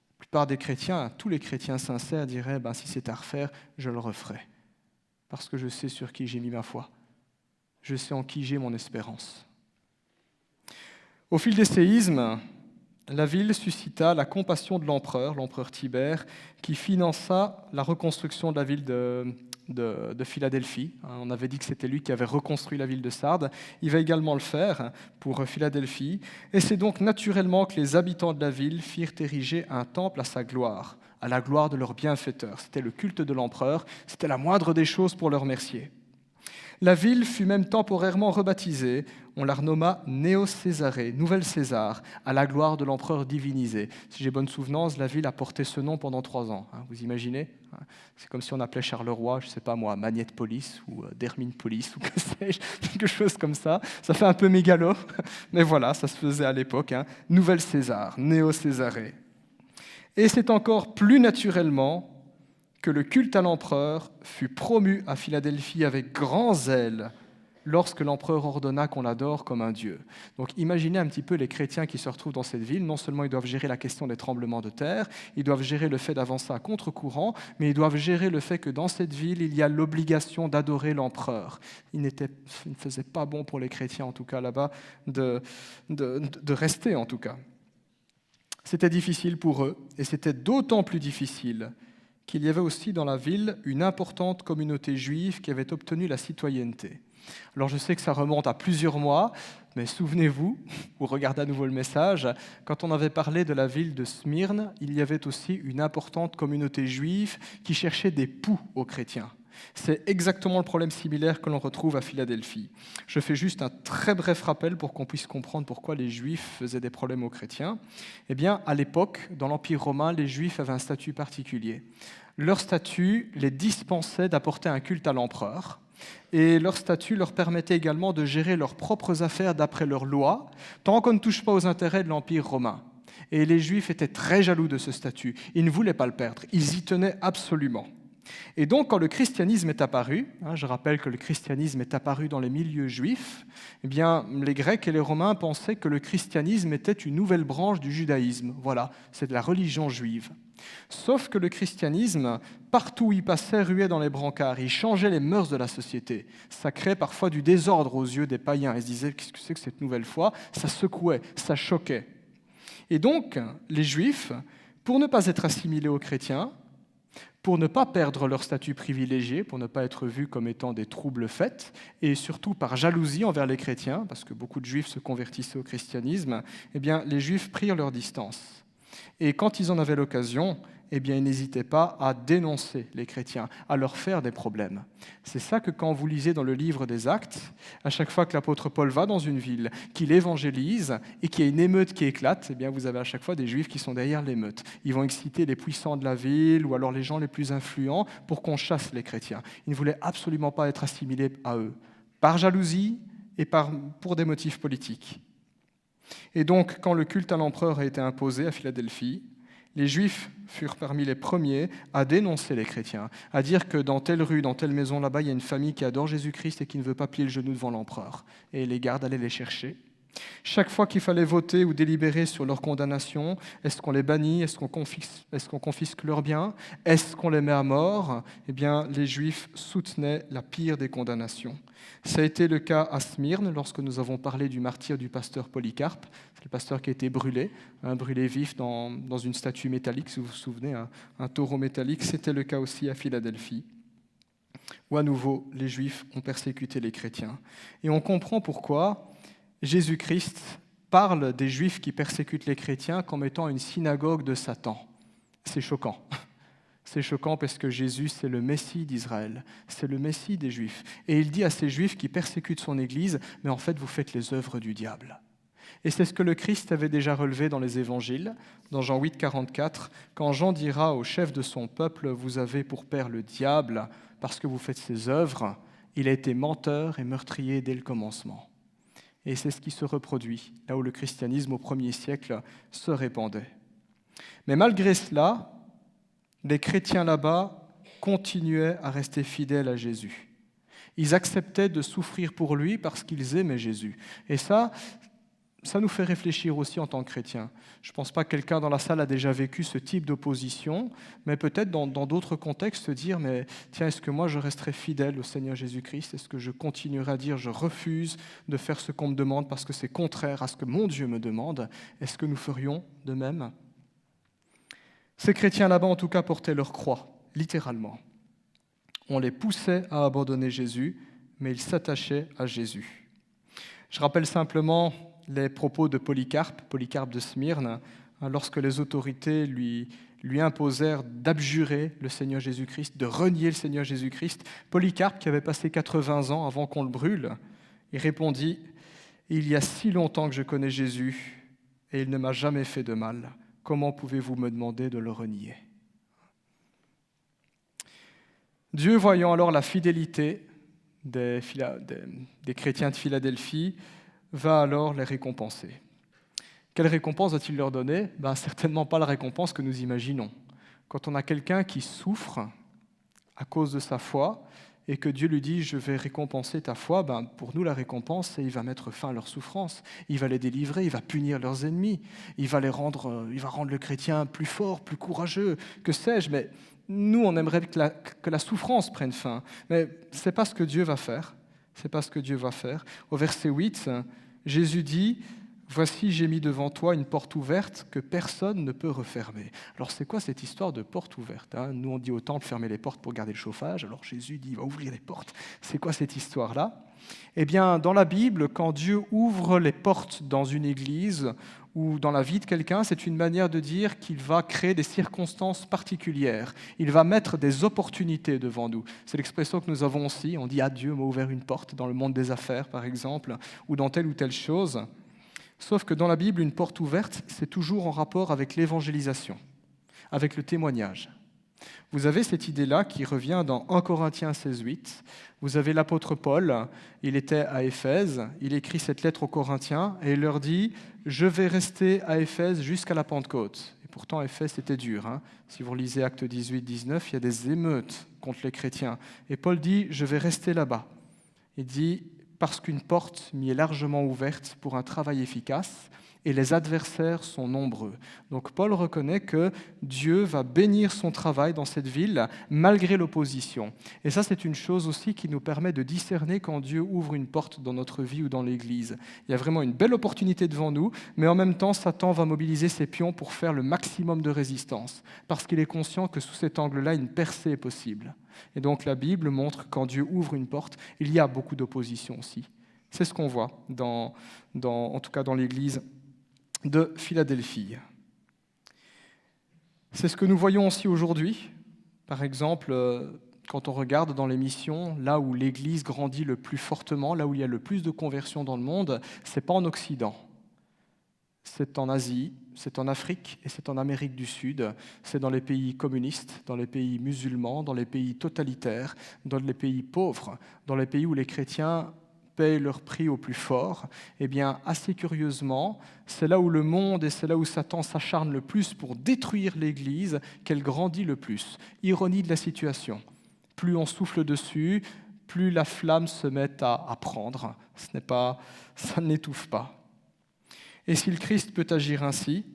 La plupart des chrétiens, tous les chrétiens sincères diraient « Si c'est à refaire, je le referai ». Parce que je sais sur qui j'ai mis ma foi. Je sais en qui j'ai mon espérance. Au fil des séismes, la ville suscita la compassion de l'empereur Tibère, qui finança la reconstruction de la ville de Philadelphie. On avait dit que c'était lui qui avait reconstruit la ville de Sardes. Il va également le faire pour Philadelphie. Et c'est donc naturellement que les habitants de la ville firent ériger un temple à sa gloire, à la gloire de leur bienfaiteur. C'était le culte de l'empereur, c'était la moindre des choses pour le remercier. La ville fut même temporairement rebaptisée. On la renomma Néo-Césarée, Nouvelle César, à la gloire de l'empereur divinisé. Si j'ai bonne souvenance, la ville a porté ce nom pendant 3 ans. Vous imaginez ? C'est comme si on appelait Charleroi, je ne sais pas moi, Magnette Police ou Dermine Police ou que sais-je, quelque chose comme ça. Ça fait un peu mégalo, mais voilà, ça se faisait à l'époque. Nouvelle César, Néo-Césarée. Et c'est encore plus naturellement que le culte à l'empereur fut promu à Philadelphie avec grand zèle lorsque l'empereur ordonna qu'on l'adore comme un dieu. Donc imaginez un petit peu les chrétiens qui se retrouvent dans cette ville. Non seulement ils doivent gérer la question des tremblements de terre, ils doivent gérer le fait d'avancer à contre-courant, mais ils doivent gérer le fait que dans cette ville, il y a l'obligation d'adorer l'empereur. Il ne faisait pas bon pour les chrétiens, en tout cas là-bas, de rester en tout cas. C'était difficile pour eux, et c'était d'autant plus difficile qu'il y avait aussi dans la ville une importante communauté juive qui avait obtenu la citoyenneté. Alors je sais que ça remonte à plusieurs mois, mais souvenez-vous, ou regardez à nouveau le message, quand on avait parlé de la ville de Smyrne, il y avait aussi une importante communauté juive qui cherchait des poux aux chrétiens. C'est exactement le problème similaire que l'on retrouve à Philadelphie. Je fais juste un très bref rappel pour qu'on puisse comprendre pourquoi les Juifs faisaient des problèmes aux chrétiens. Eh bien, à l'époque, dans l'Empire romain, les Juifs avaient un statut particulier. Leur statut les dispensait d'apporter un culte à l'empereur, et leur statut leur permettait également de gérer leurs propres affaires d'après leurs lois, tant qu'on ne touche pas aux intérêts de l'Empire romain. Et les Juifs étaient très jaloux de ce statut. Ils ne voulaient pas le perdre. Ils y tenaient absolument. Et donc, quand le christianisme est apparu, je rappelle que le christianisme est apparu dans les milieux juifs, eh bien, les Grecs et les Romains pensaient que le christianisme était une nouvelle branche du judaïsme. Voilà, c'est de la religion juive. Sauf que le christianisme, partout où il passait, ruait dans les brancards. Il changeait les mœurs de la société. Ça créait parfois du désordre aux yeux des païens. Ils se disaient, qu'est-ce que c'est que cette nouvelle foi ? Ça secouait, ça choquait. Et donc, les Juifs, pour ne pas être assimilés aux chrétiens, pour ne pas perdre leur statut privilégié, pour ne pas être vus comme étant des troubles faits, et surtout par jalousie envers les chrétiens, parce que beaucoup de Juifs se convertissaient au christianisme, eh bien, les Juifs prirent leur distance. Et quand ils en avaient l'occasion, eh bien, ils n'hésitaient pas à dénoncer les chrétiens, à leur faire des problèmes. C'est ça que quand vous lisez dans le livre des Actes, à chaque fois que l'apôtre Paul va dans une ville, qu'il évangélise et qu'il y a une émeute qui éclate, eh bien, vous avez à chaque fois des Juifs qui sont derrière l'émeute. Ils vont exciter les puissants de la ville ou alors les gens les plus influents pour qu'on chasse les chrétiens. Ils ne voulaient absolument pas être assimilés à eux, par jalousie et pour des motifs politiques. Et donc, quand le culte à l'empereur a été imposé à Philadelphie, les Juifs furent parmi les premiers à dénoncer les chrétiens, à dire que dans telle rue, dans telle maison là-bas, il y a une famille qui adore Jésus-Christ et qui ne veut pas plier le genou devant l'empereur. Et les gardes allaient les chercher. Chaque fois qu'il fallait voter ou délibérer sur leur condamnation, est-ce qu'on les bannit, est-ce qu'on confisque leurs biens, est-ce qu'on les met à mort ? Eh bien, les Juifs soutenaient la pire des condamnations. Ça a été le cas à Smyrne, lorsque nous avons parlé du martyre du pasteur Polycarpe. C'est le pasteur qui a été brûlé vif dans une statue métallique, si vous vous souvenez, un taureau métallique. C'était le cas aussi à Philadelphie. où à nouveau les Juifs ont persécuté les chrétiens. Et on comprend pourquoi Jésus-Christ parle des Juifs qui persécutent les chrétiens comme étant une synagogue de Satan. C'est choquant. C'est choquant parce que Jésus, c'est le Messie d'Israël, c'est le Messie des Juifs. Et il dit à ces Juifs qui persécutent son Église, mais en fait, vous faites les œuvres du diable. Et c'est ce que le Christ avait déjà relevé dans les Évangiles, dans Jean 8, 44, quand Jean dira au chef de son peuple, vous avez pour père le diable, parce que vous faites ses œuvres, il a été menteur et meurtrier dès le commencement. Et c'est ce qui se reproduit, là où le christianisme au 1er siècle se répandait. Mais malgré cela, les chrétiens là-bas continuaient à rester fidèles à Jésus. Ils acceptaient de souffrir pour lui parce qu'ils aimaient Jésus. Et ça nous fait réfléchir aussi en tant que chrétiens. Je ne pense pas que quelqu'un dans la salle a déjà vécu ce type d'opposition, mais peut-être dans d'autres contextes se dire, mais tiens, est-ce que moi je resterai fidèle au Seigneur Jésus-Christ? Est-ce que je continuerai à dire, je refuse de faire ce qu'on me demande parce que c'est contraire à ce que mon Dieu me demande? Est-ce que nous ferions de même? Ces chrétiens là-bas, en tout cas, portaient leur croix, littéralement. On les poussait à abandonner Jésus, mais ils s'attachaient à Jésus. Je rappelle simplement les propos de Polycarpe de Smyrne, lorsque les autorités lui imposèrent d'abjurer le Seigneur Jésus-Christ, de renier le Seigneur Jésus-Christ. Polycarpe, qui avait passé 80 ans avant qu'on le brûle, il répondit « Il y a si longtemps que je connais Jésus, et il ne m'a jamais fait de mal. Comment pouvez-vous me demander de le renier ?» Dieu, voyant alors la fidélité des chrétiens de Philadelphie, va alors les récompenser. Quelle récompense va-t-il leur donner? Certainement pas la récompense que nous imaginons. Quand on a quelqu'un qui souffre à cause de sa foi et que Dieu lui dit « je vais récompenser ta foi », pour nous la récompense, c'est il va mettre fin à leur souffrance, il va les délivrer, il va punir leurs ennemis, il va rendre le chrétien plus fort, plus courageux, que sais-je, mais nous on aimerait que la souffrance prenne fin, mais ce n'est pas ce que Dieu va faire. C'est pas ce que Dieu va faire. Au verset 8, Jésus dit « Voici, j'ai mis devant toi une porte ouverte que personne ne peut refermer. » Alors, c'est quoi cette histoire de porte ouverte? Nous, on dit au temple, fermer les portes pour garder le chauffage. Alors, Jésus dit « Il va ouvrir les portes. » C'est quoi cette histoire-là? Eh bien, dans la Bible, quand Dieu ouvre les portes dans une église ou dans la vie de quelqu'un, c'est une manière de dire qu'il va créer des circonstances particulières. Il va mettre des opportunités devant nous. C'est l'expression que nous avons aussi. On dit « Ah, Dieu m'a ouvert une porte dans le monde des affaires, par exemple, ou dans telle ou telle chose. » Sauf que dans la Bible, une porte ouverte, c'est toujours en rapport avec l'évangélisation, avec le témoignage. Vous avez cette idée-là qui revient dans 1 Corinthiens 16:8. Vous avez l'apôtre Paul, il était à Éphèse, il écrit cette lettre aux Corinthiens et il leur dit « Je vais rester à Éphèse jusqu'à la Pentecôte ». Et pourtant, Éphèse, c'était dur. Si vous relisez Actes 18-19, il y a des émeutes contre les chrétiens. Et Paul dit « Je vais rester là-bas ». Il dit « Parce qu'une porte m'y est largement ouverte pour un travail efficace, et les adversaires sont nombreux. » Donc Paul reconnaît que Dieu va bénir son travail dans cette ville malgré l'opposition. Et ça, c'est une chose aussi qui nous permet de discerner quand Dieu ouvre une porte dans notre vie ou dans l'Église. Il y a vraiment une belle opportunité devant nous, mais en même temps, Satan va mobiliser ses pions pour faire le maximum de résistance, parce qu'il est conscient que sous cet angle-là, une percée est possible. Et donc la Bible montre que quand Dieu ouvre une porte, il y a beaucoup d'opposition aussi. C'est ce qu'on voit, en tout cas dans l'Église de Philadelphie. C'est ce que nous voyons aussi aujourd'hui. Par exemple, quand on regarde dans les missions, là où l'Église grandit le plus fortement, là où il y a le plus de conversions dans le monde, ce n'est pas en Occident. C'est en Asie, c'est en Afrique et c'est en Amérique du Sud. C'est dans les pays communistes, dans les pays musulmans, dans les pays totalitaires, dans les pays pauvres, dans les pays où les chrétiens payent leur prix au plus fort. Eh bien, assez curieusement, c'est là où le monde et c'est là où Satan s'acharne le plus pour détruire l'Église qu'elle grandit le plus. Ironie de la situation. Plus on souffle dessus, plus la flamme se met à prendre. Ça ne l'étouffe pas. Et si le Christ peut agir ainsi,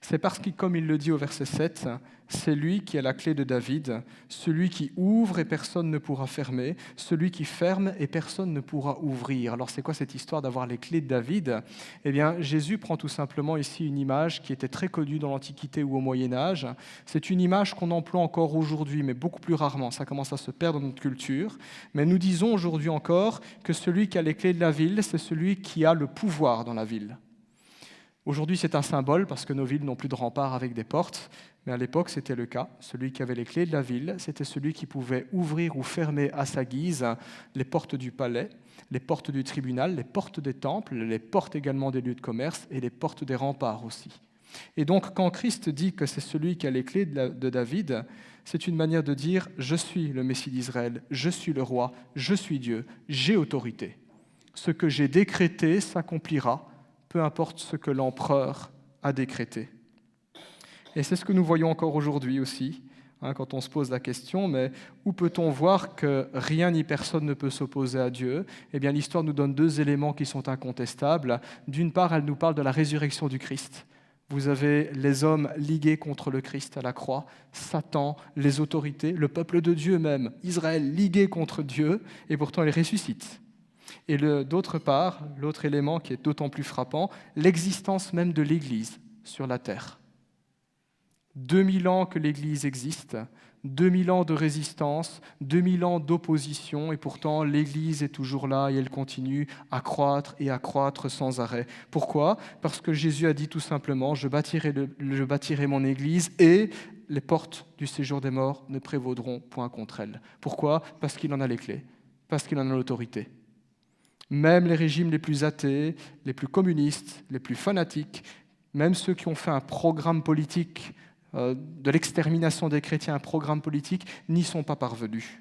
C'est parce que, comme il le dit au verset 7, c'est lui qui a la clé de David, celui qui ouvre et personne ne pourra fermer, celui qui ferme et personne ne pourra ouvrir. Alors c'est quoi cette histoire d'avoir les clés de David ? Eh bien, Jésus prend tout simplement ici une image qui était très connue dans l'Antiquité ou au Moyen-Âge. C'est une image qu'on emploie encore aujourd'hui, mais beaucoup plus rarement. Ça commence à se perdre dans notre culture. Mais nous disons aujourd'hui encore que celui qui a les clés de la ville, c'est celui qui a le pouvoir dans la ville. Aujourd'hui, c'est un symbole parce que nos villes n'ont plus de remparts avec des portes, mais à l'époque, c'était le cas. Celui qui avait les clés de la ville, c'était celui qui pouvait ouvrir ou fermer à sa guise les portes du palais, les portes du tribunal, les portes des temples, les portes également des lieux de commerce et les portes des remparts aussi. Et donc, quand Christ dit que c'est celui qui a les clés de David, c'est une manière de dire « Je suis le Messie d'Israël, je suis le roi, je suis Dieu, j'ai autorité. Ce que j'ai décrété s'accomplira, peu importe ce que l'empereur a décrété. » Et c'est ce que nous voyons encore aujourd'hui aussi, quand on se pose la question, mais où peut-on voir que rien ni personne ne peut s'opposer à Dieu ? Eh bien, l'histoire nous donne deux éléments qui sont incontestables. D'une part, elle nous parle de la résurrection du Christ. Vous avez les hommes ligués contre le Christ à la croix, Satan, les autorités, le peuple de Dieu même, Israël ligué contre Dieu, et pourtant il ressuscite. Et d'autre part, l'autre élément qui est d'autant plus frappant, l'existence même de l'Église sur la terre. 2000 ans que l'Église existe, 2000 ans de résistance, 2000 ans d'opposition, et pourtant l'Église est toujours là et elle continue à croître et à croître sans arrêt. Pourquoi ? Parce que Jésus a dit tout simplement « Je bâtirai mon Église et les portes du séjour des morts ne prévaudront point contre elle. » Pourquoi ? Parce qu'il en a les clés, parce qu'il en a l'autorité. Même les régimes les plus athées, les plus communistes, les plus fanatiques, même ceux qui ont fait un programme politique de l'extermination des chrétiens, un programme politique, n'y sont pas parvenus.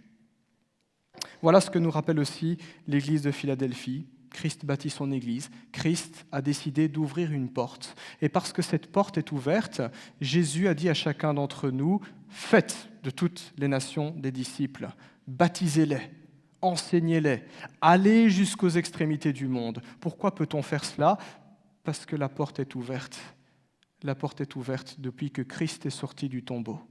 Voilà ce que nous rappelle aussi l'Église de Philadelphie. Christ bâtit son Église. Christ a décidé d'ouvrir une porte. Et parce que cette porte est ouverte, Jésus a dit à chacun d'entre nous, « Faites de toutes les nations des disciples, baptisez-les. » Enseignez-les, allez jusqu'aux extrémités du monde. Pourquoi peut-on faire cela ? Parce que la porte est ouverte. La porte est ouverte depuis que Christ est sorti du tombeau.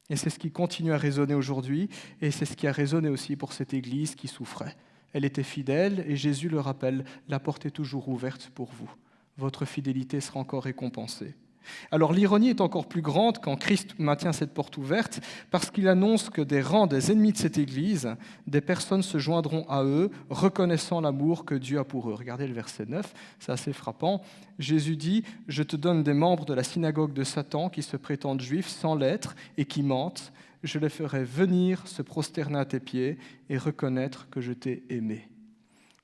Et c'est ce qui continue à résonner aujourd'hui, et c'est ce qui a résonné aussi pour cette Église qui souffrait. Elle était fidèle, et Jésus le rappelle, la porte est toujours ouverte pour vous. Votre fidélité sera encore récompensée. Alors l'ironie est encore plus grande quand Christ maintient cette porte ouverte, parce qu'il annonce que des rangs des ennemis de cette Église, des personnes se joindront à eux, reconnaissant l'amour que Dieu a pour eux. Regardez le verset 9, c'est assez frappant. Jésus dit « Je te donne des membres de la synagogue de Satan qui se prétendent juifs sans l'être et qui mentent. Je les ferai venir se prosterner à tes pieds et reconnaître que je t'ai aimé. »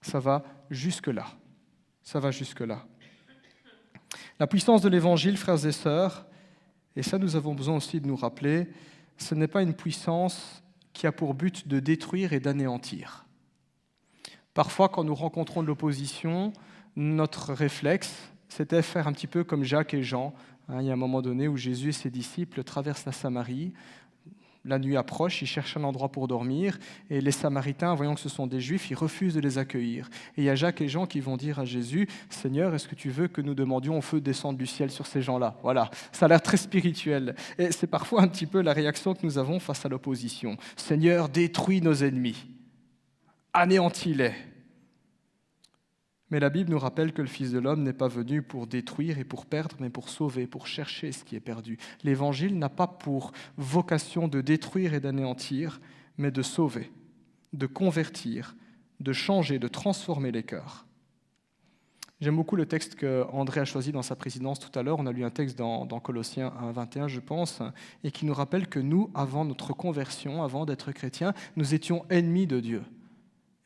Ça va jusque-là. Ça va jusque-là. La puissance de l'Évangile, frères et sœurs, et ça nous avons besoin aussi de nous rappeler, ce n'est pas une puissance qui a pour but de détruire et d'anéantir. Parfois, quand nous rencontrons de l'opposition, notre réflexe, c'était faire un petit peu comme Jacques et Jean. Il y a un moment donné où Jésus et ses disciples traversent la Samarie. La nuit approche, ils cherchent un endroit pour dormir, et les Samaritains, voyant que ce sont des Juifs, ils refusent de les accueillir. Et il y a Jacques et Jean qui vont dire à Jésus, « Seigneur, est-ce que tu veux que nous demandions au feu de descendre du ciel sur ces gens-là » Voilà, ça a l'air très spirituel. Et c'est parfois un petit peu la réaction que nous avons face à l'opposition. « Seigneur, détruis nos ennemis, anéantis-les » Mais la Bible nous rappelle que le Fils de l'homme n'est pas venu pour détruire et pour perdre, mais pour sauver, pour chercher ce qui est perdu. L'Évangile n'a pas pour vocation de détruire et d'anéantir, mais de sauver, de convertir, de changer, de transformer les cœurs. J'aime beaucoup le texte qu'André a choisi dans sa présidence tout à l'heure. On a lu un texte dans Colossiens 1:21, je pense, et qui nous rappelle que nous, avant notre conversion, avant d'être chrétiens, nous étions ennemis de Dieu.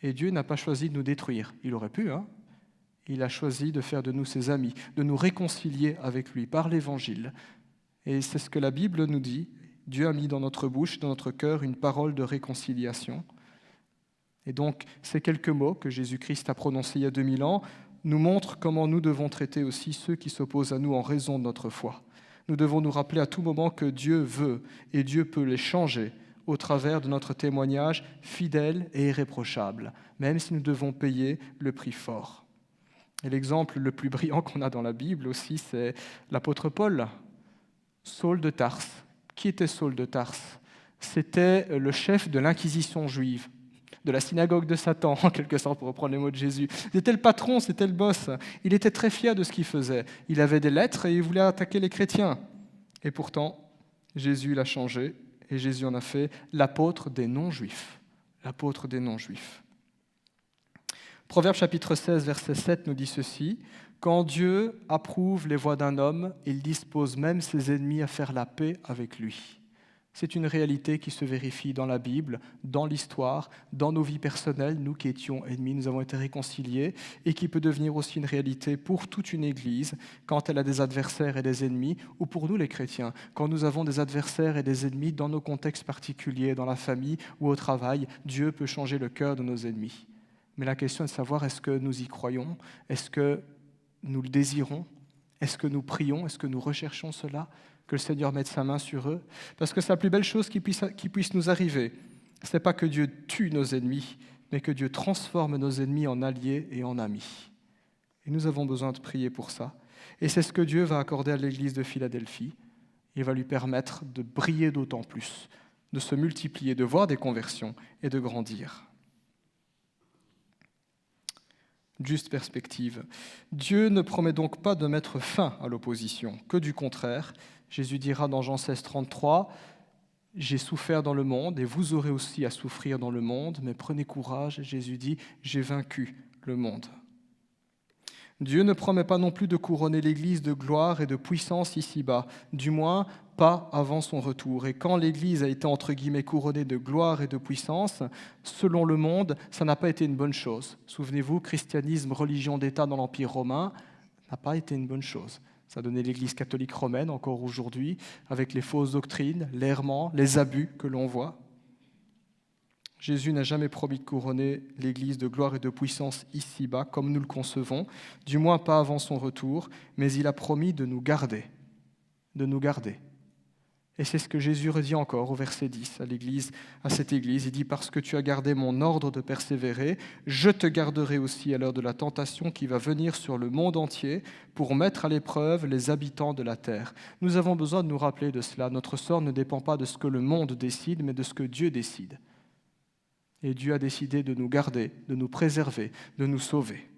Et Dieu n'a pas choisi de nous détruire. Il aurait pu, Il a choisi de faire de nous ses amis, de nous réconcilier avec lui par l'Évangile. Et c'est ce que la Bible nous dit. Dieu a mis dans notre bouche, dans notre cœur, une parole de réconciliation. Et donc, ces quelques mots que Jésus-Christ a prononcés il y a 2000 ans nous montrent comment nous devons traiter aussi ceux qui s'opposent à nous en raison de notre foi. Nous devons nous rappeler à tout moment que Dieu veut et Dieu peut les changer au travers de notre témoignage fidèle et irréprochable, même si nous devons payer le prix fort. Et l'exemple le plus brillant qu'on a dans la Bible aussi, c'est l'apôtre Paul, Saul de Tarse. Qui était Saul de Tarse? C'était le chef de l'inquisition juive, de la synagogue de Satan, en quelque sorte, pour reprendre les mots de Jésus. C'était le patron, c'était le boss. Il était très fier de ce qu'il faisait. Il avait des lettres et il voulait attaquer les chrétiens. Et pourtant, Jésus l'a changé et Jésus en a fait l'apôtre des non-juifs. L'apôtre des non-juifs. Proverbe chapitre 16, verset 7 nous dit ceci: « Quand Dieu approuve les voies d'un homme, il dispose même ses ennemis à faire la paix avec lui. » C'est une réalité qui se vérifie dans la Bible, dans l'histoire, dans nos vies personnelles. Nous qui étions ennemis, nous avons été réconciliés, et qui peut devenir aussi une réalité pour toute une Église quand elle a des adversaires et des ennemis, ou pour nous les chrétiens, quand nous avons des adversaires et des ennemis dans nos contextes particuliers, dans la famille ou au travail. Dieu peut changer le cœur de nos ennemis. Mais la question est de savoir, est-ce que nous y croyons? Est-ce que nous le désirons? Est-ce que nous prions? Est-ce que nous recherchons cela? Que le Seigneur mette sa main sur eux? Parce que c'est la plus belle chose qui puisse nous arriver. Ce n'est pas que Dieu tue nos ennemis, mais que Dieu transforme nos ennemis en alliés et en amis. Et nous avons besoin de prier pour ça. Et c'est ce que Dieu va accorder à l'Église de Philadelphie. Il va lui permettre de briller d'autant plus, de se multiplier, de voir des conversions et de grandir. Juste perspective. Dieu ne promet donc pas de mettre fin à l'opposition, que du contraire. Jésus dira dans Jean 16, 33, « J'ai souffert dans le monde et vous aurez aussi à souffrir dans le monde, mais prenez courage. » Jésus dit, « J'ai vaincu le monde. » Dieu ne promet pas non plus de couronner l'Église de gloire et de puissance ici-bas, du moins pas avant son retour. Et quand l'Église a été entre guillemets couronnée de gloire et de puissance, selon le monde, ça n'a pas été une bonne chose. Souvenez-vous, christianisme, religion d'État dans l'Empire romain, n'a pas été une bonne chose. Ça a donné l'Église catholique romaine encore aujourd'hui, avec les fausses doctrines, l'errement, les abus que l'on voit. Jésus n'a jamais promis de couronner l'Église de gloire et de puissance ici-bas, comme nous le concevons, du moins pas avant son retour, mais il a promis de nous garder, de nous garder. Et c'est ce que Jésus redit encore au verset 10 à cette Église. Il dit « Parce que tu as gardé mon ordre de persévérer, je te garderai aussi à l'heure de la tentation qui va venir sur le monde entier pour mettre à l'épreuve les habitants de la terre. » Nous avons besoin de nous rappeler de cela. Notre sort ne dépend pas de ce que le monde décide, mais de ce que Dieu décide. Et Dieu a décidé de nous garder, de nous préserver, de nous sauver.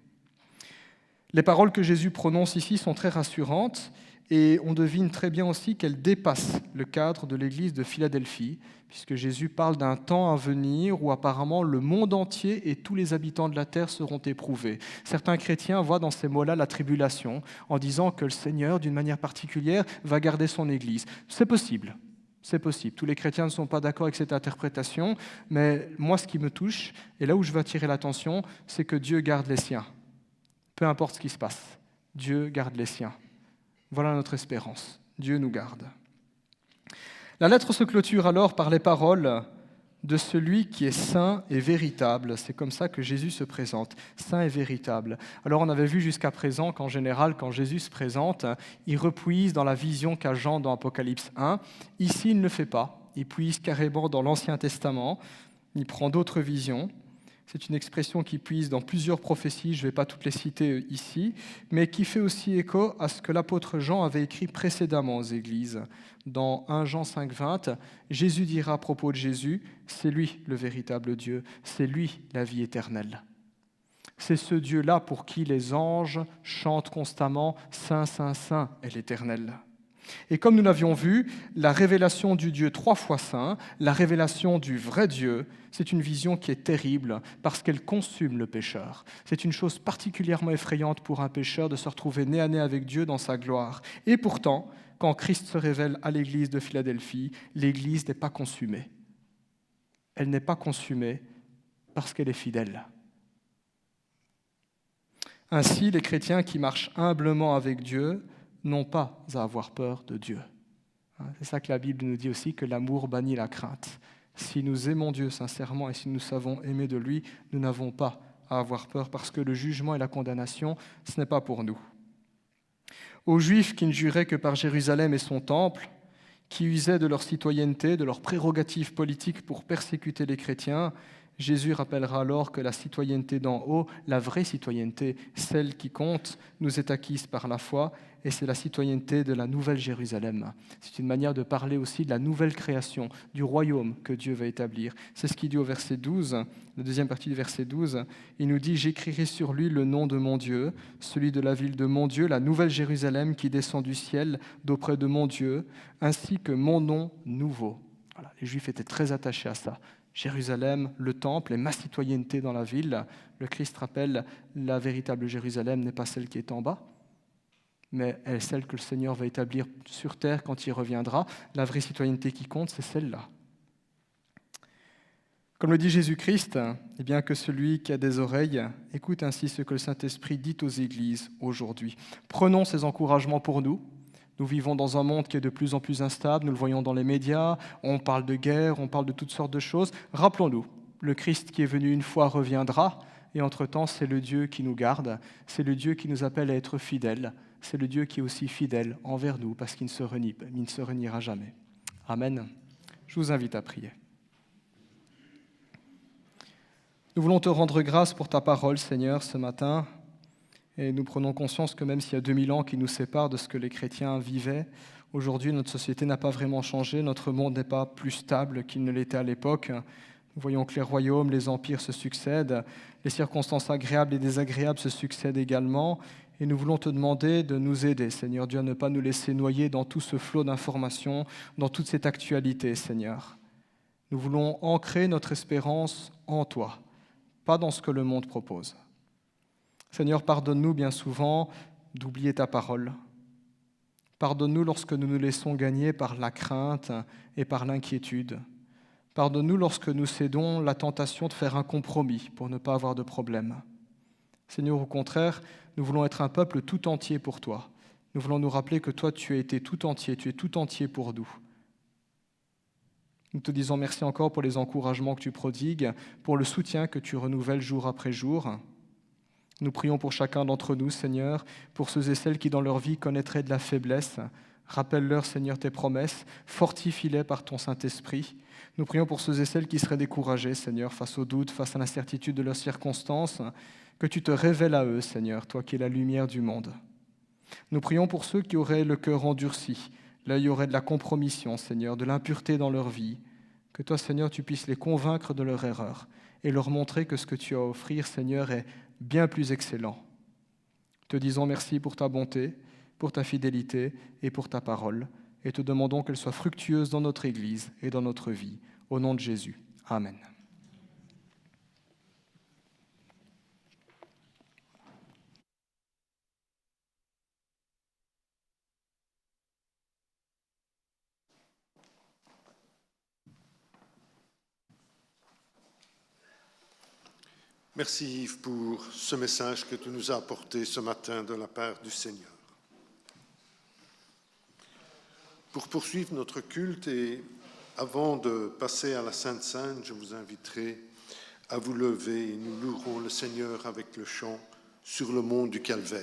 Les paroles que Jésus prononce ici sont très rassurantes et on devine très bien aussi qu'elles dépassent le cadre de l'église de Philadelphie, puisque Jésus parle d'un temps à venir où apparemment le monde entier et tous les habitants de la terre seront éprouvés. Certains chrétiens voient dans ces mots-là la tribulation, en disant que le Seigneur, d'une manière particulière, va garder son église. C'est possible. C'est possible. Tous les chrétiens ne sont pas d'accord avec cette interprétation, mais moi, ce qui me touche, et là où je veux attirer l'attention, c'est que Dieu garde les siens. Peu importe ce qui se passe, Dieu garde les siens. Voilà notre espérance. Dieu nous garde. La lettre se clôture alors par les paroles de celui qui est saint et véritable. C'est comme ça que Jésus se présente, saint et véritable. Alors on avait vu jusqu'à présent qu'en général, quand Jésus se présente, il repuise dans la vision qu'a Jean dans Apocalypse 1. Ici, il ne le fait pas. Il puise carrément dans l'Ancien Testament. Il prend d'autres visions. C'est une expression qui puise dans plusieurs prophéties, je ne vais pas toutes les citer ici, mais qui fait aussi écho à ce que l'apôtre Jean avait écrit précédemment aux églises. Dans 1 Jean 5,20, Jésus dira à propos de Jésus, « C'est lui le véritable Dieu, c'est lui la vie éternelle. » C'est ce Dieu-là pour qui les anges chantent constamment « Saint, Saint, Saint est l'Éternel ». Et comme nous l'avions vu, la révélation du Dieu 3 fois saint, la révélation du vrai Dieu, c'est une vision qui est terrible parce qu'elle consume le pécheur. C'est une chose particulièrement effrayante pour un pécheur de se retrouver nez à nez avec Dieu dans sa gloire. Et pourtant, quand Christ se révèle à l'église de Philadelphie, l'église n'est pas consumée. Elle n'est pas consumée parce qu'elle est fidèle. Ainsi, les chrétiens qui marchent humblement avec Dieu n'ont pas à avoir peur de Dieu. C'est ça que la Bible nous dit aussi, que l'amour bannit la crainte. Si nous aimons Dieu sincèrement et si nous savons aimer de lui, nous n'avons pas à avoir peur parce que le jugement et la condamnation, ce n'est pas pour nous. Aux Juifs qui ne juraient que par Jérusalem et son temple, qui usaient de leur citoyenneté, de leurs prérogatives politiques pour persécuter les chrétiens, Jésus rappellera alors que la citoyenneté d'en haut, la vraie citoyenneté, celle qui compte, nous est acquise par la foi, et c'est la citoyenneté de la Nouvelle Jérusalem. C'est une manière de parler aussi de la nouvelle création, du royaume que Dieu va établir. C'est ce qu'il dit au verset 12, la deuxième partie du verset 12. Il nous dit « J'écrirai sur lui le nom de mon Dieu, celui de la ville de mon Dieu, la Nouvelle Jérusalem qui descend du ciel d'auprès de mon Dieu, ainsi que mon nom nouveau. » Voilà, les Juifs étaient très attachés à ça. Jérusalem, le temple et ma citoyenneté dans la ville. Le Christ rappelle, la véritable Jérusalem n'est pas celle qui est en bas, mais elle est celle que le Seigneur va établir sur terre quand il reviendra. La vraie citoyenneté qui compte, c'est celle-là. Comme le dit Jésus-Christ, eh bien que celui qui a des oreilles écoute ainsi ce que le Saint-Esprit dit aux églises aujourd'hui. Prenons ces encouragements pour nous. Nous vivons dans un monde qui est de plus en plus instable, nous le voyons dans les médias, on parle de guerre, on parle de toutes sortes de choses. Rappelons-nous, le Christ qui est venu une fois reviendra, et entre-temps, c'est le Dieu qui nous garde, c'est le Dieu qui nous appelle à être fidèles, c'est le Dieu qui est aussi fidèle envers nous, parce qu'il ne se reniera jamais. Amen. Je vous invite à prier. Nous voulons te rendre grâce pour ta parole, Seigneur, ce matin. Et nous prenons conscience que même s'il y a 2000 ans qui nous séparent de ce que les chrétiens vivaient, aujourd'hui notre société n'a pas vraiment changé, notre monde n'est pas plus stable qu'il ne l'était à l'époque. Nous voyons que les royaumes, les empires se succèdent, les circonstances agréables et désagréables se succèdent également, et nous voulons te demander de nous aider, Seigneur Dieu, à ne pas nous laisser noyer dans tout ce flot d'informations, dans toute cette actualité, Seigneur. Nous voulons ancrer notre espérance en toi, pas dans ce que le monde propose. Seigneur, pardonne-nous bien souvent d'oublier ta parole. Pardonne-nous lorsque nous nous laissons gagner par la crainte et par l'inquiétude. Pardonne-nous lorsque nous cédons la tentation de faire un compromis pour ne pas avoir de problème. Seigneur, au contraire, nous voulons être un peuple tout entier pour toi. Nous voulons nous rappeler que toi, tu as été tout entier, tu es tout entier pour nous. Nous te disons merci encore pour les encouragements que tu prodigues, pour le soutien que tu renouvelles jour après jour. Nous prions pour chacun d'entre nous, Seigneur, pour ceux et celles qui dans leur vie connaîtraient de la faiblesse. Rappelle-leur, Seigneur, tes promesses, fortifie-les par ton Saint-Esprit. Nous prions pour ceux et celles qui seraient découragés, Seigneur, face aux doutes, face à l'incertitude de leurs circonstances, que tu te révèles à eux, Seigneur, toi qui es la lumière du monde. Nous prions pour ceux qui auraient le cœur endurci, là il y aurait de la compromission, Seigneur, de l'impureté dans leur vie, que toi, Seigneur, tu puisses les convaincre de leur erreur et leur montrer que ce que tu as à offrir, Seigneur, est bien plus excellent. Te disons merci pour ta bonté, pour ta fidélité et pour ta parole, et te demandons qu'elle soit fructueuse dans notre Église et dans notre vie. Au nom de Jésus. Amen. Merci Yves pour ce message que tu nous as apporté ce matin de la part du Seigneur. Pour poursuivre notre culte et avant de passer à la Sainte Seine, je vous inviterai à vous lever et nous louerons le Seigneur avec le chant « Sur le mont du Calvaire ».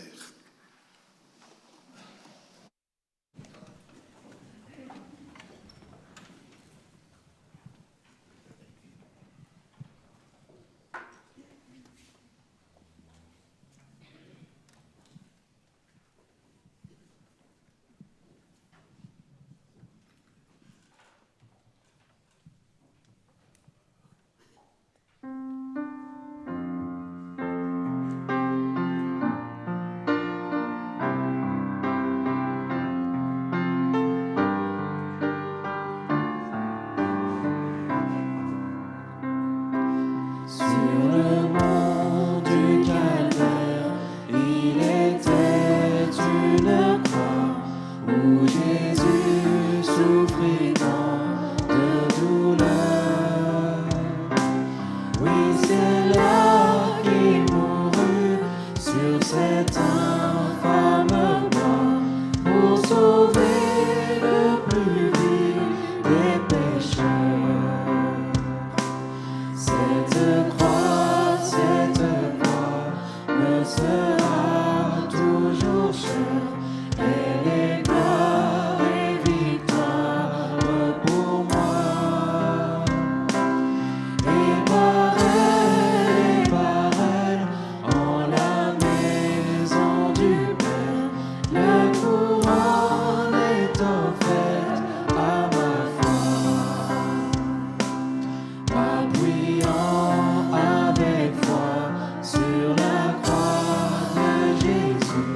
Sur la croix de Jésus,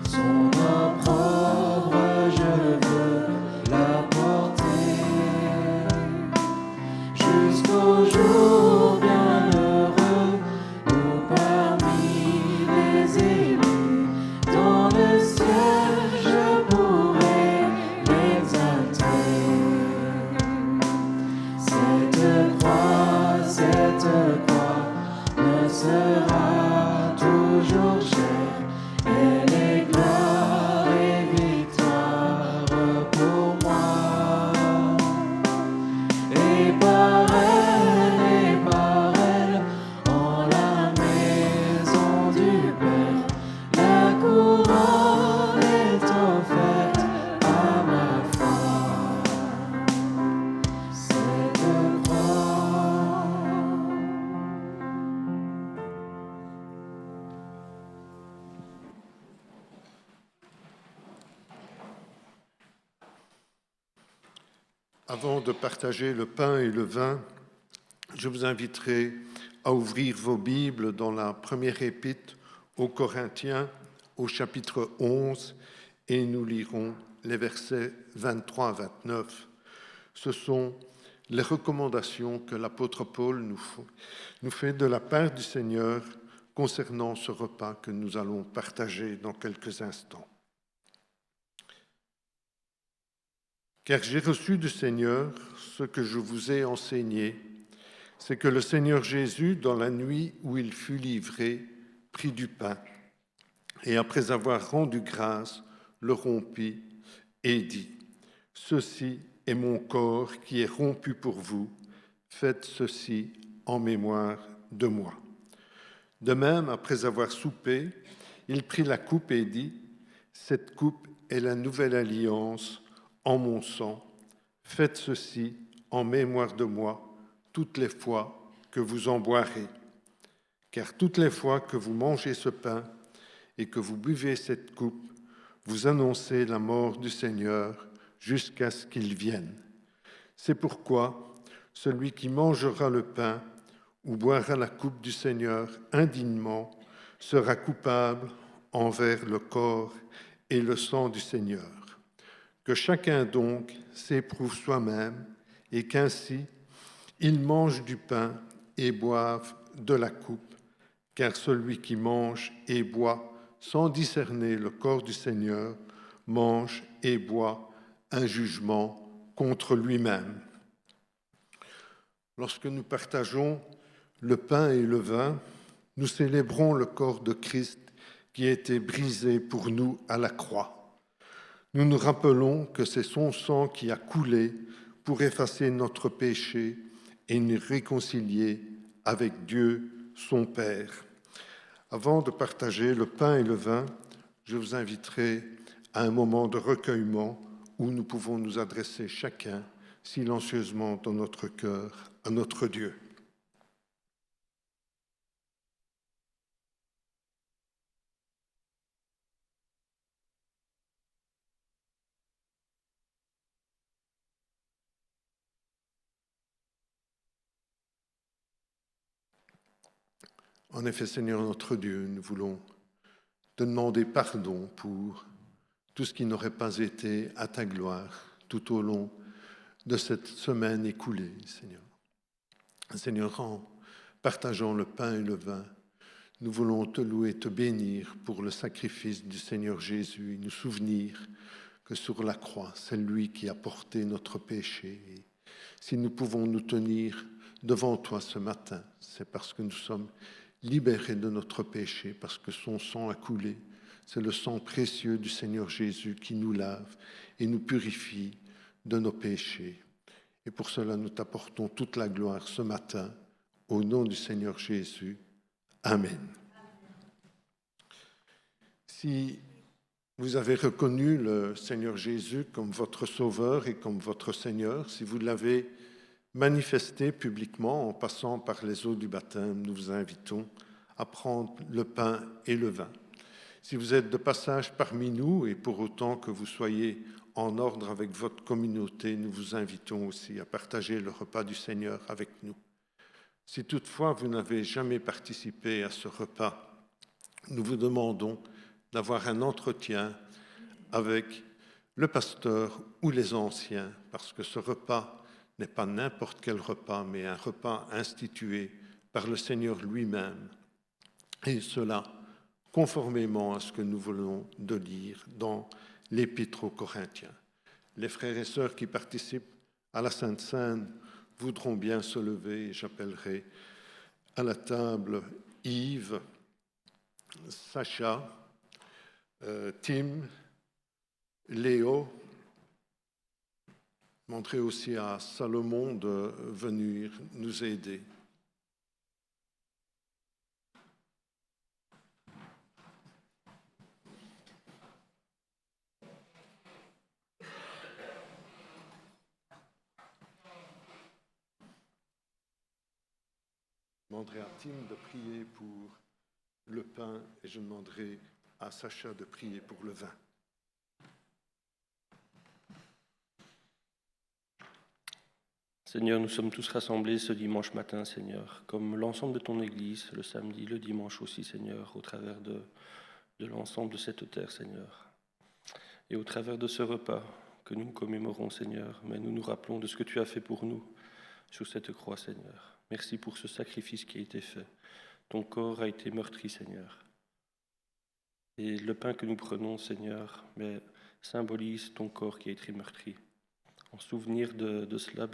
son opprobre, je veux la porter jusqu'au jour bienheureux où parmi les élus dans le ciel je pourrai l'exalter. Cette croix me sera toujours chère, elle est gloire et victoire pour moi. Et par elle, en la maison du Père, la couronne est offerte à ma foi. Cette croix. Avant de partager le pain et le vin, je vous inviterai à ouvrir vos Bibles dans la première épître aux Corinthiens, au chapitre 11, et nous lirons les versets 23 à 29. Ce sont les recommandations que l'apôtre Paul nous fait de la part du Seigneur concernant ce repas que nous allons partager dans quelques instants. Car j'ai reçu du Seigneur ce que je vous ai enseigné, c'est que le Seigneur Jésus, dans la nuit où il fut livré, prit du pain, et après avoir rendu grâce, le rompit et dit : « Ceci est mon corps qui est rompu pour vous, faites ceci en mémoire de moi. » De même, après avoir soupé, il prit la coupe et dit : « Cette coupe est la nouvelle alliance en mon sang. Faites ceci en mémoire de moi toutes les fois que vous en boirez. Car toutes les fois que vous mangez ce pain et que vous buvez cette coupe, vous annoncez la mort du Seigneur jusqu'à ce qu'il vienne. C'est pourquoi celui qui mangera le pain ou boira la coupe du Seigneur indignement sera coupable envers le corps et le sang du Seigneur. Que chacun donc s'éprouve soi-même et qu'ainsi il mange du pain et boive de la coupe, car celui qui mange et boit sans discerner le corps du Seigneur mange et boit un jugement contre lui-même. » Lorsque nous partageons le pain et le vin, nous célébrons le corps de Christ qui a été brisé pour nous à la croix. Nous nous rappelons que c'est son sang qui a coulé pour effacer notre péché et nous réconcilier avec Dieu, son Père. Avant de partager le pain et le vin, je vous inviterai à un moment de recueillement où nous pouvons nous adresser chacun silencieusement dans notre cœur à notre Dieu. En effet, Seigneur notre Dieu, nous voulons te demander pardon pour tout ce qui n'aurait pas été à ta gloire tout au long de cette semaine écoulée, Seigneur. Seigneur, en partageant le pain et le vin, nous voulons te louer, te bénir pour le sacrifice du Seigneur Jésus et nous souvenir que sur la croix, c'est lui qui a porté notre péché. Et si nous pouvons nous tenir devant toi ce matin, c'est parce que nous sommes libérés de notre péché, parce que son sang a coulé. C'est le sang précieux du Seigneur Jésus qui nous lave et nous purifie de nos péchés. Et pour cela, nous t'apportons toute la gloire ce matin, au nom du Seigneur Jésus. Amen. Si vous avez reconnu le Seigneur Jésus comme votre Sauveur et comme votre Seigneur, si vous l'avez manifesté publiquement en passant par les eaux du baptême, nous vous invitons à prendre le pain et le vin. Si vous êtes de passage parmi nous et pour autant que vous soyez en ordre avec votre communauté, nous vous invitons aussi à partager le repas du Seigneur avec nous. Si toutefois vous n'avez jamais participé à ce repas, nous vous demandons d'avoir un entretien avec le pasteur ou les anciens, parce que ce repas n'est pas n'importe quel repas, mais un repas institué par le Seigneur lui-même, et cela conformément à ce que nous venons de lire dans l'Épître aux Corinthiens. Les frères et sœurs qui participent à la Sainte Seine voudront bien se lever, et j'appellerai à la table Yves, Sacha, Tim, Léo. Montrez aussi à Salomon de venir nous aider. Je demanderai à Tim de prier pour le pain et je demanderai à Sacha de prier pour le vin. Seigneur, nous sommes tous rassemblés ce dimanche matin, Seigneur, comme l'ensemble de ton Église, le samedi, le dimanche aussi, Seigneur, au travers de l'ensemble de cette terre, Seigneur. Et au travers de ce repas que nous commémorons, Seigneur, mais nous nous rappelons de ce que tu as fait pour nous sur cette croix, Seigneur. Merci pour ce sacrifice qui a été fait. Ton corps a été meurtri, Seigneur. Et le pain que nous prenons, Seigneur, mais symbolise ton corps qui a été meurtri. En souvenir de cela,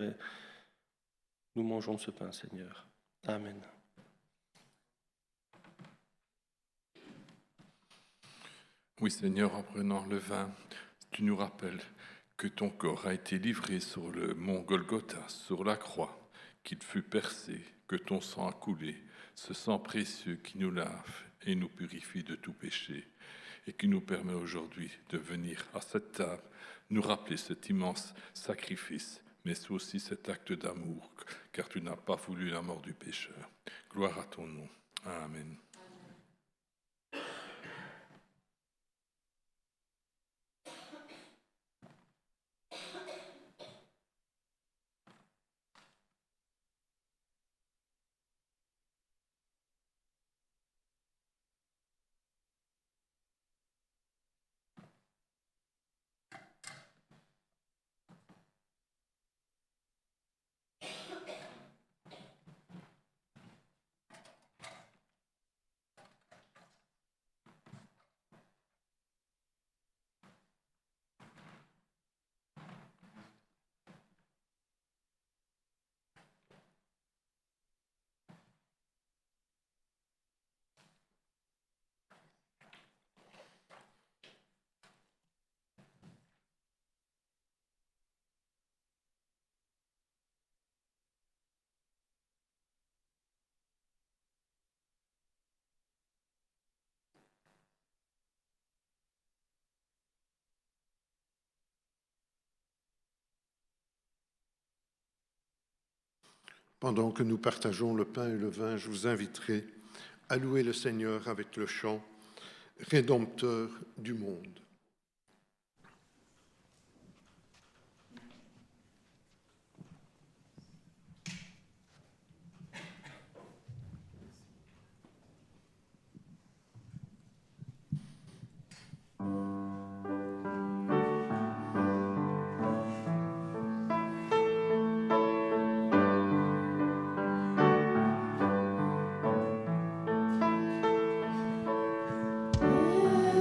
nous mangeons ce pain, Seigneur. Amen. Oui, Seigneur, en prenant le vin, tu nous rappelles que ton corps a été livré sur le mont Golgotha, sur la croix, qu'il fut percé, que ton sang a coulé, ce sang précieux qui nous lave et nous purifie de tout péché, et qui nous permet aujourd'hui de venir à cette table, nous rappeler cet immense sacrifice, mais c'est aussi cet acte d'amour, car tu n'as pas voulu la mort du pécheur. Gloire à ton nom. Amen. Pendant que nous partageons le pain et le vin, je vous inviterai à louer le Seigneur avec le chant « Rédempteur du monde ».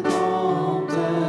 Rédempteur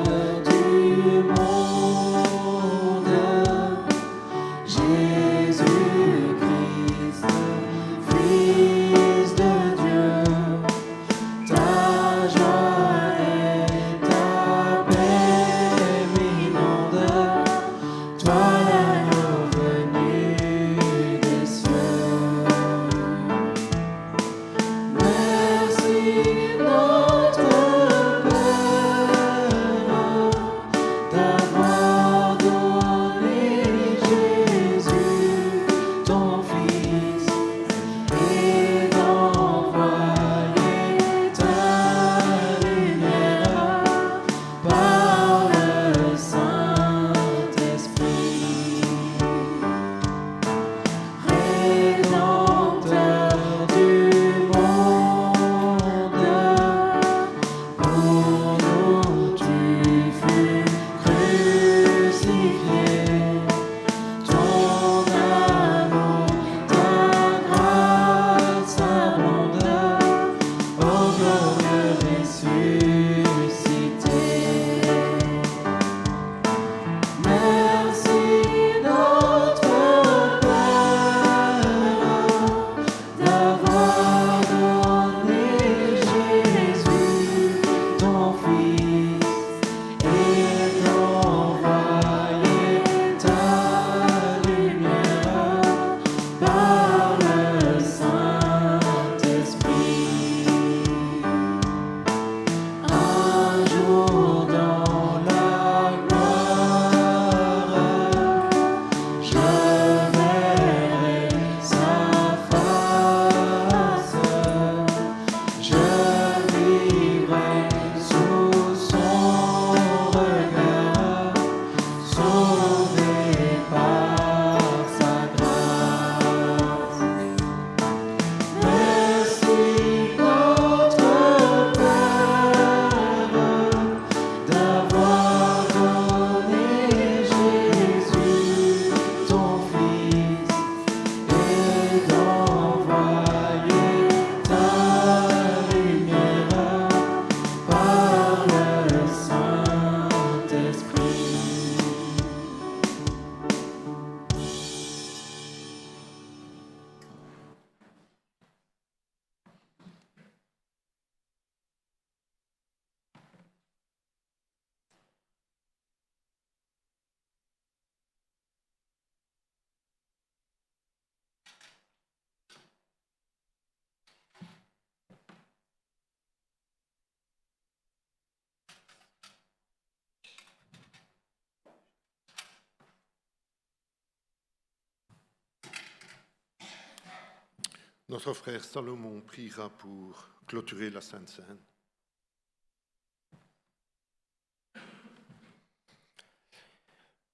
Notre frère Salomon priera pour clôturer la Sainte Seine.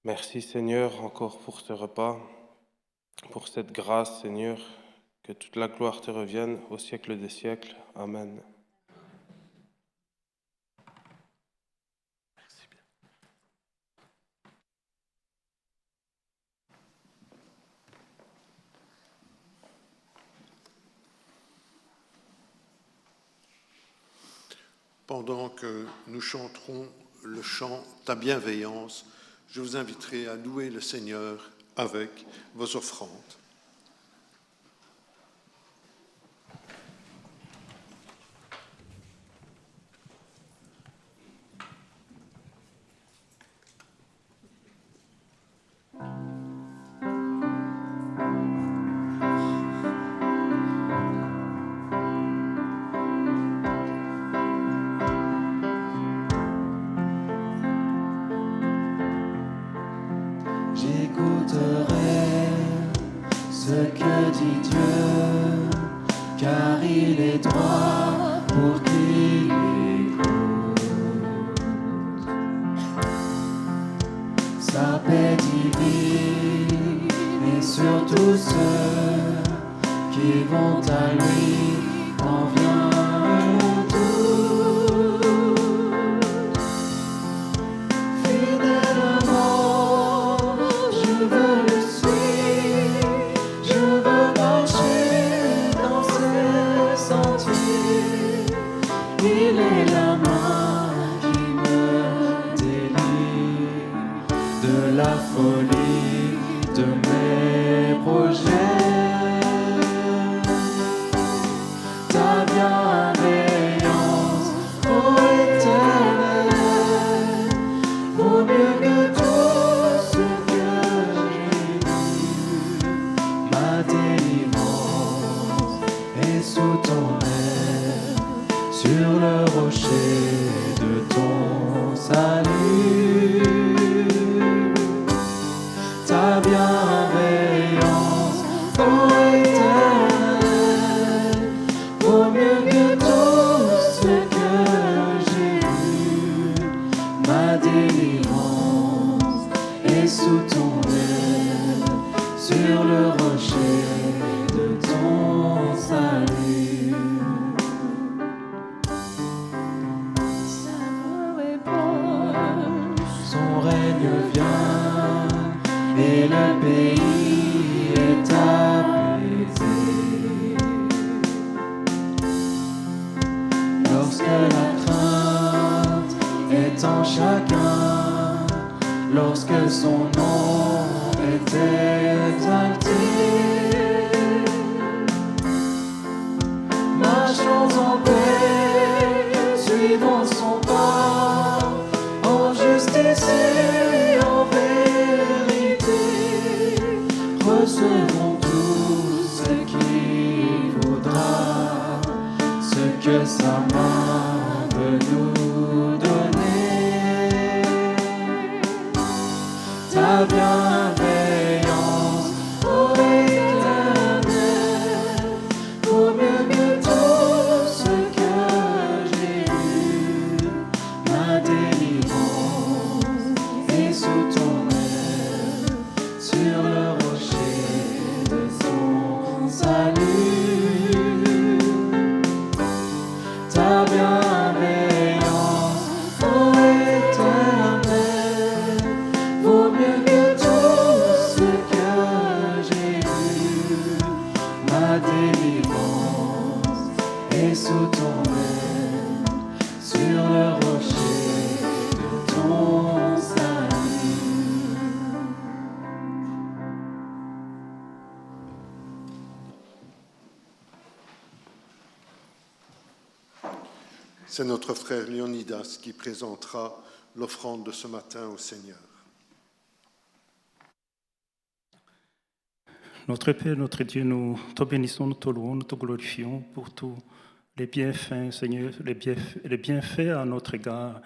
Merci Seigneur encore pour ce repas, pour cette grâce Seigneur, que toute la gloire te revienne au siècle des siècles. Amen. Pendant que nous chanterons le chant « Ta bienveillance », je vous inviterai à louer le Seigneur avec vos offrandes. J'écouterai ce que dit Dieu, car il est droit pour qui l'écoute. Sa paix divine et sur tous ceux qui vont à lui en vient tout. Fidèlement, je veux le suivre, je veux marcher dans ses sentiers. Il est la main qui me délivre de la folie de mes projets. Ta bienveillance, ô Éternel, vaut mieux que tout ce que j'ai vu. Ma délivrance est sous ton aile, sur le rocher de ton salut. Ta bienveillance, ô Éternel, vaut mieux que tout ce que j'ai vu. Ma délivrance est sous ton aile, sur le rocher de ton salut. Seigneur est bon, son règne vient et le pays est apaisé. Lorsque la crainte est en chacun, lorsque son nom est exalté, marchons en paix, suivons son pas, en justice et en vérité. Recevons tout ce qu'il voudra, ce que sa main veut nous donner. Ta bienveillance, ô Éternel, vaut mieux que tout ce que j'ai vu. Ma délivrance est sous ton aile, sur le rocher de son salut. Ta bienveillance, ô Éternel, vaut mieux que tout ce que j'ai vu. Ma délivrance est sous ton aile, sur le rocher de ton salut. C'est notre frère Léonidas qui présentera l'offrande de ce matin au Seigneur. Notre Père, notre Dieu, nous te bénissons, nous te louons, nous te glorifions pour tous les bienfaits, Seigneur, les bienfaits à notre égard.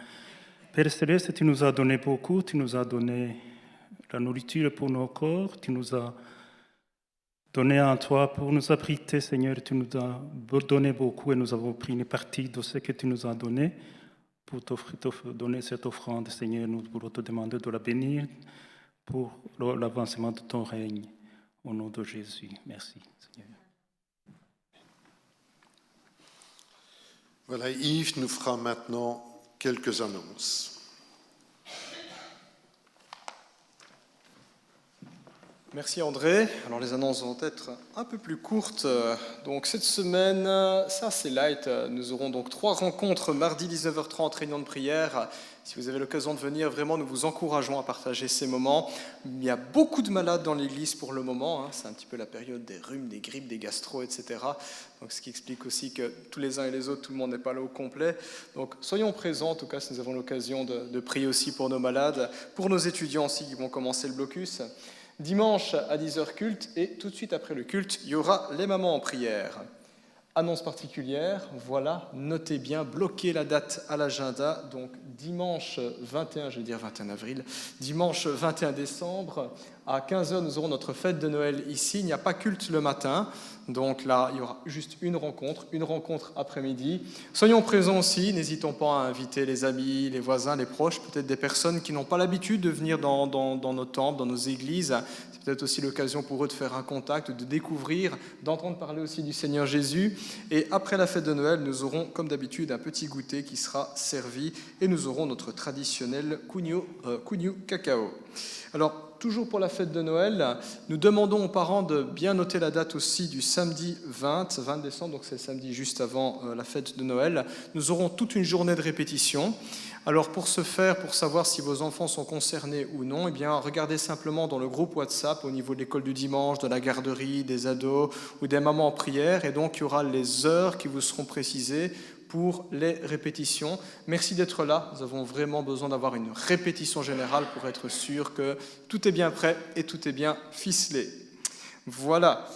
Père Céleste, tu nous as donné beaucoup, tu nous as donné la nourriture pour nos corps, tu nous as donné en toi pour nous abriter, Seigneur. Tu nous as donné beaucoup et nous avons pris une partie de ce que tu nous as donné pour donner cette offrande, Seigneur. Nous voulons te demander de la bénir pour l'avancement de ton règne. Au nom de Jésus, merci, Seigneur. Voilà, Yves nous fera maintenant quelques annonces. Merci André. Alors les annonces vont être un peu plus courtes. Donc cette semaine, ça c'est light. Nous aurons donc 3 rencontres mardi 19h30, réunion de prière. Si vous avez l'occasion de venir, vraiment nous vous encourageons à partager ces moments. Il y a beaucoup de malades dans l'église pour le moment. C'est un petit peu la période des rhumes, des grippes, des gastro, etc. Donc ce qui explique aussi que tous les uns et les autres, tout le monde n'est pas là au complet. Donc soyons présents, en tout cas si nous avons l'occasion de prier aussi pour nos malades, pour nos étudiants aussi qui vont commencer le blocus. Dimanche à 10h culte et tout de suite après le culte, il y aura les mamans en prière. Annonce particulière, voilà, notez bien, bloquez la date à l'agenda. Donc dimanche 21, je vais dire 21 avril, dimanche 21 décembre, à 15h, nous aurons notre fête de Noël ici. Il n'y a pas culte le matin, donc là, il y aura juste une rencontre après-midi. Soyons présents aussi, n'hésitons pas à inviter les amis, les voisins, les proches, peut-être des personnes qui n'ont pas l'habitude de venir dans nos temples, dans nos églises. C'est peut-être aussi l'occasion pour eux de faire un contact, de découvrir, d'entendre parler aussi du Seigneur Jésus. Et après la fête de Noël, nous aurons, comme d'habitude, un petit goûter qui sera servi et nous aurons notre traditionnel cugno cacao. Alors, toujours pour la fête de Noël, nous demandons aux parents de bien noter la date aussi du samedi 20 décembre, donc c'est le samedi juste avant la fête de Noël. Nous aurons toute une journée de répétition. Alors pour ce faire, pour savoir si vos enfants sont concernés ou non, eh bien regardez simplement dans le groupe WhatsApp au niveau de l'école du dimanche, de la garderie, des ados ou des mamans en prière, et donc il y aura les heures qui vous seront précisées pour les répétitions. Merci d'être là. Nous avons vraiment besoin d'avoir une répétition générale pour être sûr que tout est bien prêt et tout est bien ficelé. Voilà.